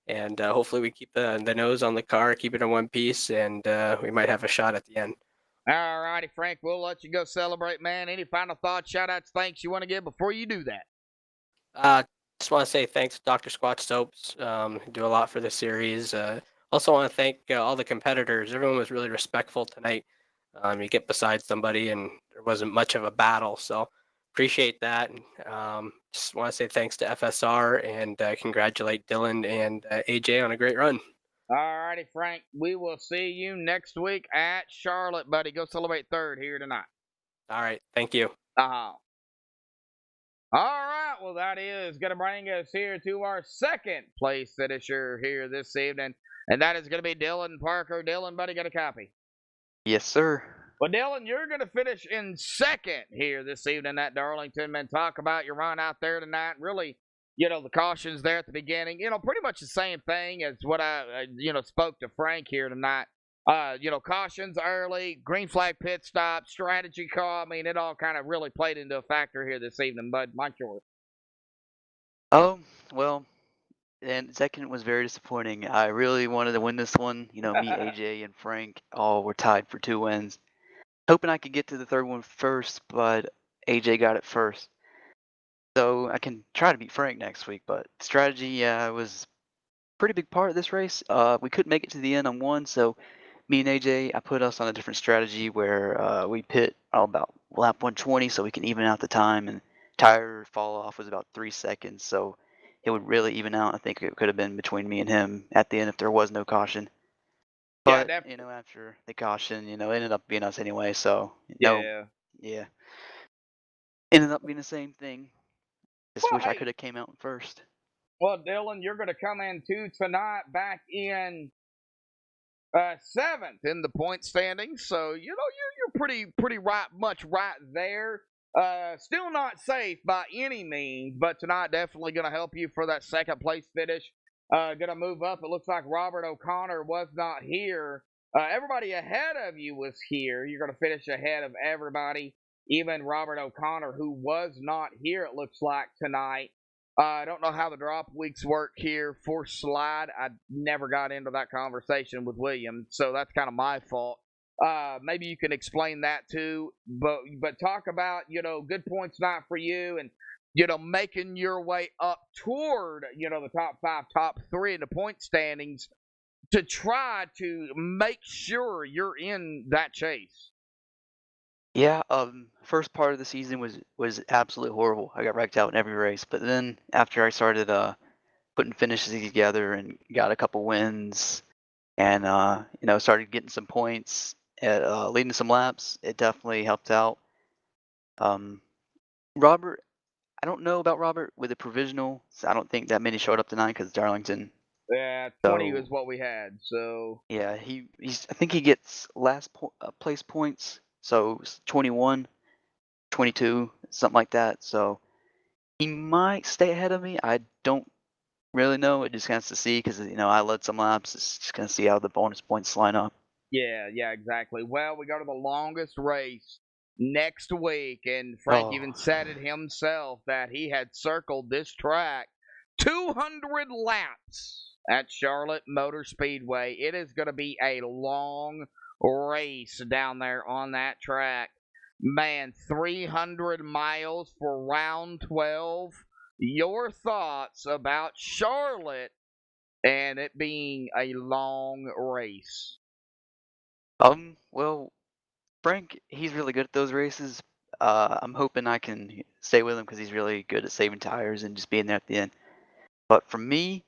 and hopefully we keep the nose on the car, keep it in one piece, and we might have a shot at the end. All righty, Frank, we'll let you go celebrate, man. Any final thoughts, shout-outs, thanks you want to give before you do that? Just want to say thanks to Dr. Squatch Soaps. Do a lot for the series. Also want to thank all the competitors. Everyone was really respectful tonight. You get beside somebody and there wasn't much of a battle, so appreciate that. And just want to say thanks to FSR and congratulate Dylan and AJ on a great run. All righty, Frank. We will see you next week at Charlotte, buddy. Go celebrate third here tonight. All right, thank you. All right, well, that is going to bring us here to our second place finisher here this evening, and that is going to be Dylan Parker. Dylan, buddy, got a copy? Yes, sir. Well, Dylan, you're going to finish in second here this evening at Darlington. Man, talk about your run out there tonight. Really, the cautions there at the beginning, pretty much the same thing as what I spoke to Frank here tonight. Cautions early, green flag pit stop, strategy call. I mean, it all kind of really played into a factor here this evening, bud. Mike yours. Oh, well, and second was very disappointing. I really wanted to win this one. Me, AJ, and Frank all were tied for 2 wins. Hoping I could get to the third one first, but AJ got it first. So I can try to beat Frank next week, but strategy was a pretty big part of this race. We couldn't make it to the end on one, so me and AJ, I put us on a different strategy where we pit about lap 120 so we can even out the time, and tire fall off was about 3 seconds, so it would really even out. I think it could have been between me and him at the end if there was no caution. But after the caution, it ended up being us anyway. So yeah, ended up being the same thing. Just wish I could have came out first. Well, Dylan, you're going to come in tonight back in 7th in the point standings, so you're pretty much right there. Still not safe by any means, but tonight definitely going to help you for that second place finish. Going to move up. It looks like Robert O'Connor was not here. Everybody ahead of you was here. You're going to finish ahead of everybody, even Robert O'Connor, who was not here, it looks like, tonight. I don't know how the drop weeks work here for Slide. I never got into that conversation with William, so that's kind of my fault. Maybe you can explain that too. But talk about, good points night for you and, making your way up toward, the top 5, top 3 in the point standings to try to make sure you're in that chase. Yeah, first part of the season was absolutely horrible. I got wrecked out in every race, but then after I started putting finishes together and got a couple wins, and started getting some points at leading some laps, it definitely helped out. Robert, I don't know about Robert with the provisional. So I don't think that many showed up tonight because Darlington. Yeah, 20 is what we had. So yeah, he's I think he gets last place points. So 21, 22, something like that. So he might stay ahead of me. I don't really know. It just has to see because I led some laps. It's just gonna see how the bonus points line up. Yeah, exactly. Well, we go to the longest race next week, and Frank even said it himself that he had circled this track 200 laps at Charlotte Motor Speedway. It is going to be a long race down there on that track. Man, 300 miles for round 12. Your thoughts about Charlotte and it being a long race? Well, Frank, he's really good at those races. I'm hoping I can stay with him because he's really good at saving tires and just being there at the end. But for me,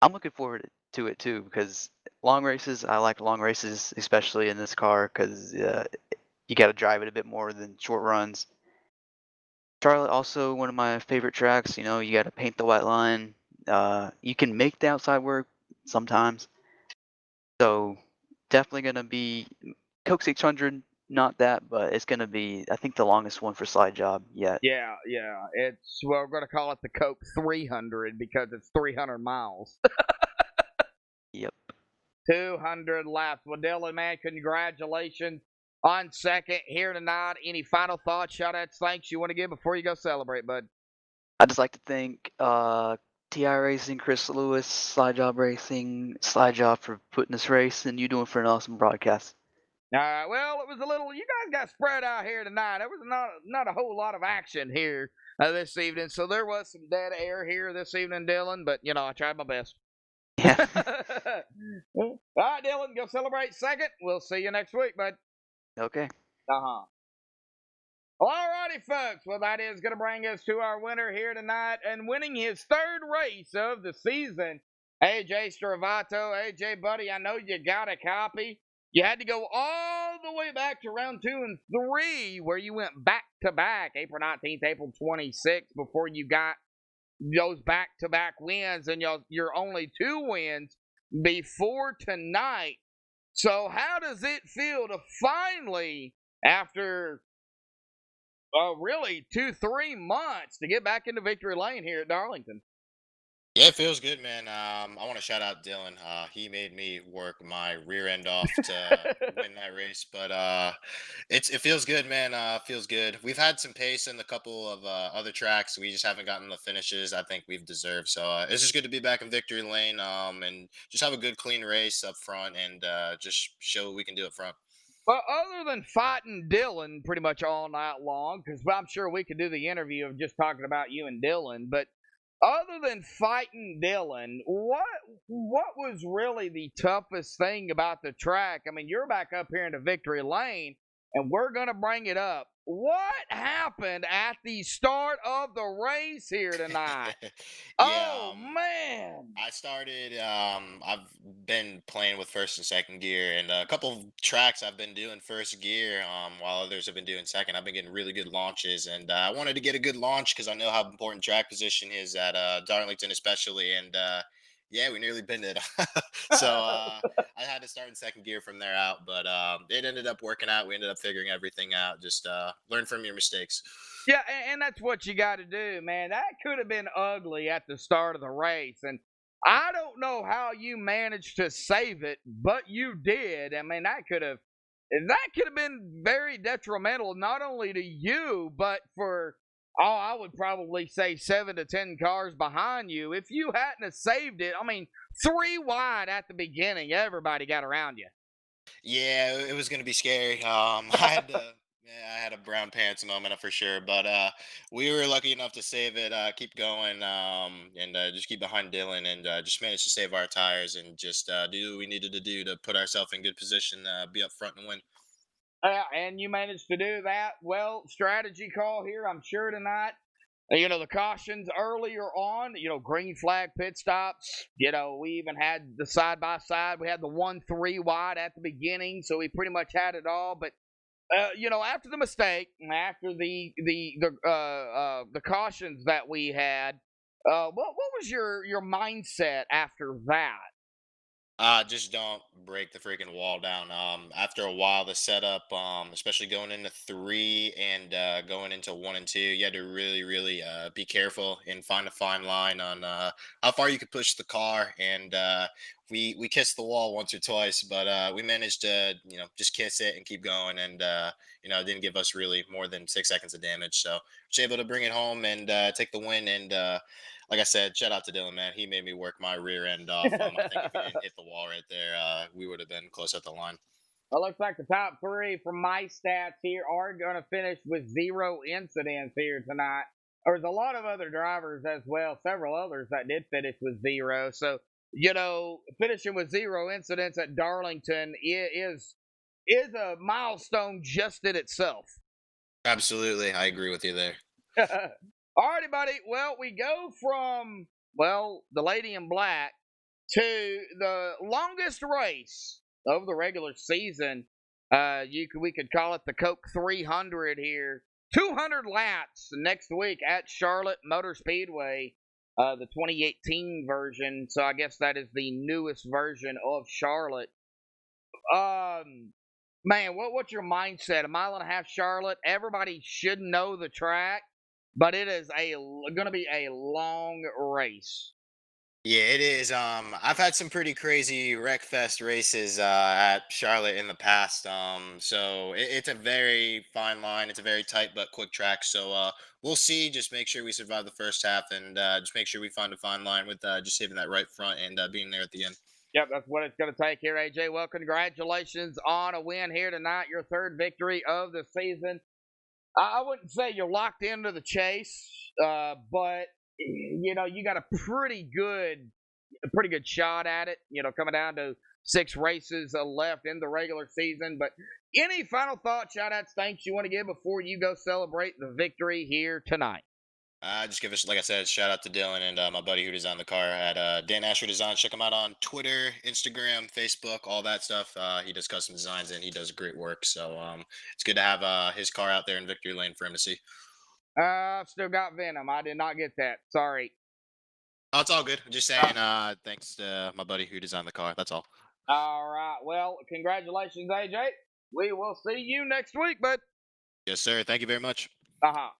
I'm looking forward to it too because long races, I like long races, especially in this car because you got to drive it a bit more than short runs. Charlotte also one of my favorite tracks. You got to paint the white line. You can make the outside work sometimes. So definitely gonna be Coke 600. Not that, but it's gonna be I think the longest one for slide job yet. Yeah. We're gonna call it the Coke 300 because it's 300 miles. Yep. 200 laps. Well, Dylan, man, congratulations on second here tonight. Any final thoughts, shout-outs, thanks you want to give before you go celebrate, bud? I'd just like to thank TI Racing, Chris Lewis, Slide Job Racing, Slide Job for putting this race, and you doing for an awesome broadcast. Well, it was a little. You guys got spread out here tonight. There was not a whole lot of action here this evening, so there was some dead air here this evening, Dylan. But I tried my best. Yeah. All right, Dylan, go celebrate second. We'll see you next week, bud. Okay. Uh-huh. Well, all righty, folks. Well, that is going to bring us to our winner here tonight and winning his third race of the season, AJ Stravato. AJ, buddy, I know you got a copy. You had to go all the way back to round 2 and 3 where you went back-to-back, April 19th, April 26th, before you got those back-to-back wins, and your only 2 wins before tonight. So how does it feel to finally, after really 2-3 months, to get back into victory lane here at Darlington? Yeah, it feels good, man. I want to shout out Dylan. He made me work my rear end off to win that race, but it feels good, man. Feels good. We've had some pace in a couple of other tracks. We just haven't gotten the finishes I think we've deserved. So it's just good to be back in victory lane, and just have a good, clean race up front, and just show what we can do up front. Well, other than fighting Dylan pretty much all night long, because I'm sure we could do the interview of just talking about you and Dylan, but other than fighting Dylan, what was really the toughest thing about the track? I mean, you're back up here into victory lane, and we're going to bring it up. What happened at the start of the race here tonight? Oh, man. I started. I've been playing with first and second gear, and a couple of tracks I've been doing first gear, while others have been doing second. I've been getting really good launches, and I wanted to get a good launch because I know how important track position is at Darlington, especially. And yeah, we nearly binned it. So I had to start in second gear from there out, but it ended up working out. We ended up figuring everything out. Just learn from your mistakes. Yeah, and that's what you got to do, man. That could have been ugly at the start of the race, and I don't know how you managed to save it, but you did. I mean, that could have been very detrimental, not only to you, but for I would probably say 7 to 10 cars behind you. If you hadn't have saved it, I mean, 3 wide at the beginning, everybody got around you. Yeah, it was gonna be scary. I had a brown pants moment for sure, but we were lucky enough to save it, keep going, and just keep behind Dylan, and just managed to save our tires and just do what we needed to do to put ourselves in good position, be up front and win. And you managed to do that. Well, strategy call here, I'm sure, tonight. The cautions earlier on, green flag pit stops. We even had the side by side. We had the 1-3 wide at the beginning, so we pretty much had it all. But after the mistake, after the cautions that we had, what was your mindset after that? Just don't break the freaking wall down. After a while, the setup, especially going into 3 and going into 1 and 2, you had to really, really be careful and find a fine line on how far you could push the car. And we kissed the wall once or twice, but we managed to, just kiss it and keep going. And it didn't give us really more than 6 seconds of damage. So was able to bring it home and take the win. And like I said, shout out to Dylan, man. He made me work my rear end off. I think if he didn't hit the wall right there, we would have been close at the line. Well, looks like the top 3 from my stats here are going to finish with 0 incidents here tonight. There's a lot of other drivers as well, several others that did finish with 0. So, finishing with 0 incidents at Darlington is a milestone just in itself. Absolutely. I agree with you there. All righty, buddy. Well, we go from, the lady in black to the longest race of the regular season. We could call it the Coke 300 here. 200 laps next week at Charlotte Motor Speedway, the 2018 version. So I guess that is the newest version of Charlotte. Man, what's your mindset? A mile and a half Charlotte. Everybody should know the track, but it is going to be a long race. Yeah, it is. I've had some pretty crazy wreckfest races at Charlotte in the past. So it's a very fine line. It's a very tight but quick track. So we'll see. Just make sure we survive the first half, and just make sure we find a fine line with just saving that right front and being there at the end. Yep, that's what it's going to take here, AJ. Well, congratulations on a win here tonight, your third victory of the season. I wouldn't say you're locked into the chase, but you got a pretty good a pretty good shot at it, coming down to 6 races left in the regular season. But any final thoughts, shout-outs, thanks you want to give before you go celebrate the victory here tonight? Just give us, like I said, shout out to Dylan and my buddy who designed the car at Dan Asher Design. Check him out on Twitter, Instagram, Facebook, all that stuff. He does custom designs and he does great work. So it's good to have his car out there in victory lane for him to see. I've still got Venom. I did not get that. Sorry. Oh, it's all good. I'm just saying thanks to my buddy who designed the car. That's all. All right. Well, congratulations, AJ. We will see you next week, bud. Yes, sir. Thank you very much. Uh-huh.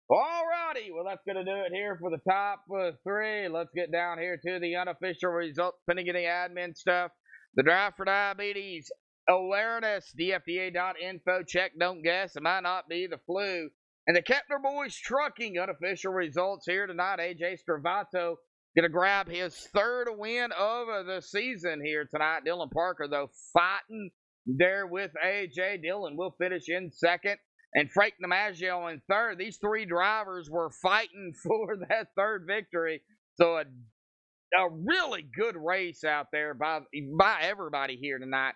All righty. Well, that's going to do it here for the top 3. Let's get down here to the unofficial results, pending any admin stuff. The Drive for Diabetes Awareness, DFDA.info, check, don't guess. It might not be the flu. And the Kepner Boys Trucking unofficial results here tonight. AJ Stravato going to grab his 3rd win of the season here tonight. Dylan Parker, though, fighting there with AJ. Dylan will finish in 2nd. And Frank DiMaggio in 3rd. These 3 drivers were fighting for that 3rd victory. So a really good race out there by everybody here tonight.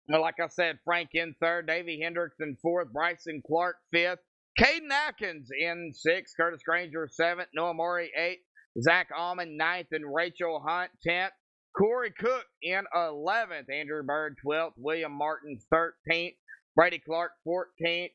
Well, like I said, Frank in 3rd, Davey Hendricks in 4th, Bryson Clark 5th, Caden Atkins in 6th, Curtis Granger 7th, Noah Murray 8th, Zach Allman 9th, and Rachel Hunt 10th. Corey Cook in 11th, Andrew Bird 12th, William Martin 13th, Brady Clark 14th,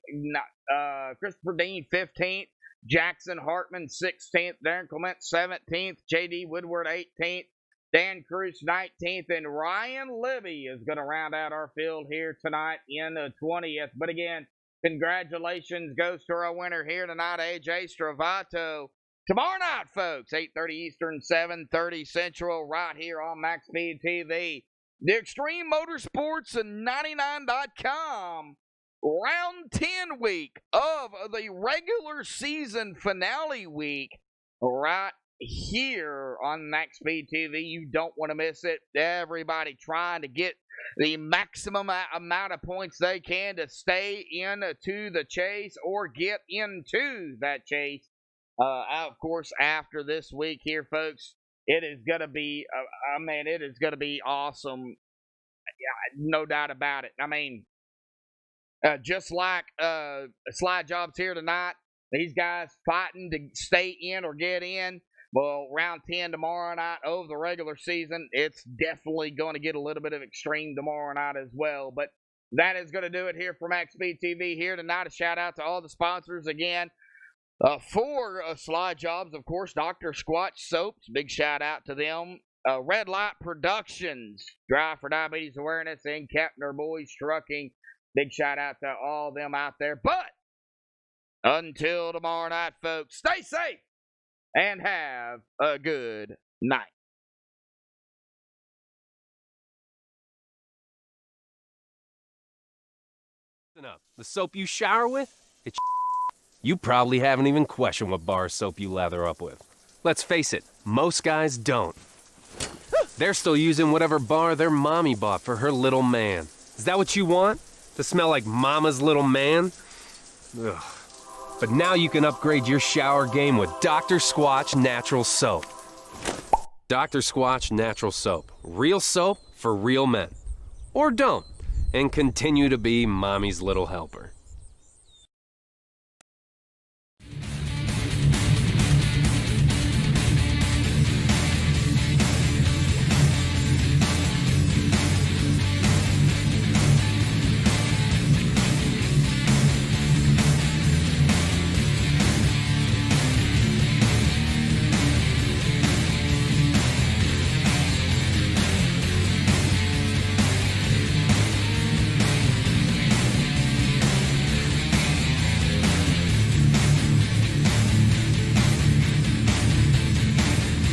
Christopher Dean 15th, Jackson Hartman 16th, Darren Clement 17th, J.D. Woodward 18th, Dan Cruz 19th, and Ryan Libby is going to round out our field here tonight in the 20th. But again, congratulations goes to our winner here tonight, AJ Stravato. Tomorrow night, folks, 8:30 Eastern, 7:30 Central, right here on MaxSpeedTV. The Extreme Motorsports 99.com round 10 week of the regular season finale week right here on MaxSpeedTV. You don't want to miss it. Everybody trying to get the maximum amount of points they can to stay into the chase or get into that chase. Of course, after this week here, folks, it is going to be, it is going to be awesome. Yeah, no doubt about it. I mean, just like Slide Jobs here tonight, these guys fighting to stay in or get in. Well, round 10 tomorrow night of the regular season, it's definitely going to get a little bit of extreme tomorrow night as well. But that is going to do it here for MaxSpeedTV here tonight. A shout out to all the sponsors again. For Slide Jobs, of course, Dr. Squatch Soaps, big shout out to them. Red Light Productions, Drive for Diabetes Awareness, and Kepner Boys Trucking, big shout out to all of them out there. But until tomorrow night, folks, stay safe and have a good night. Listen up. The soap you shower with, it's you probably haven't even questioned what bar of soap you lather up with. Let's face it, most guys don't. They're still using whatever bar their mommy bought for her little man. Is that what you want? To smell like mama's little man? Ugh. But now you can upgrade your shower game with Dr. Squatch Natural Soap. Dr. Squatch Natural Soap. Real soap for real men. Or don't, and continue to be mommy's little helper.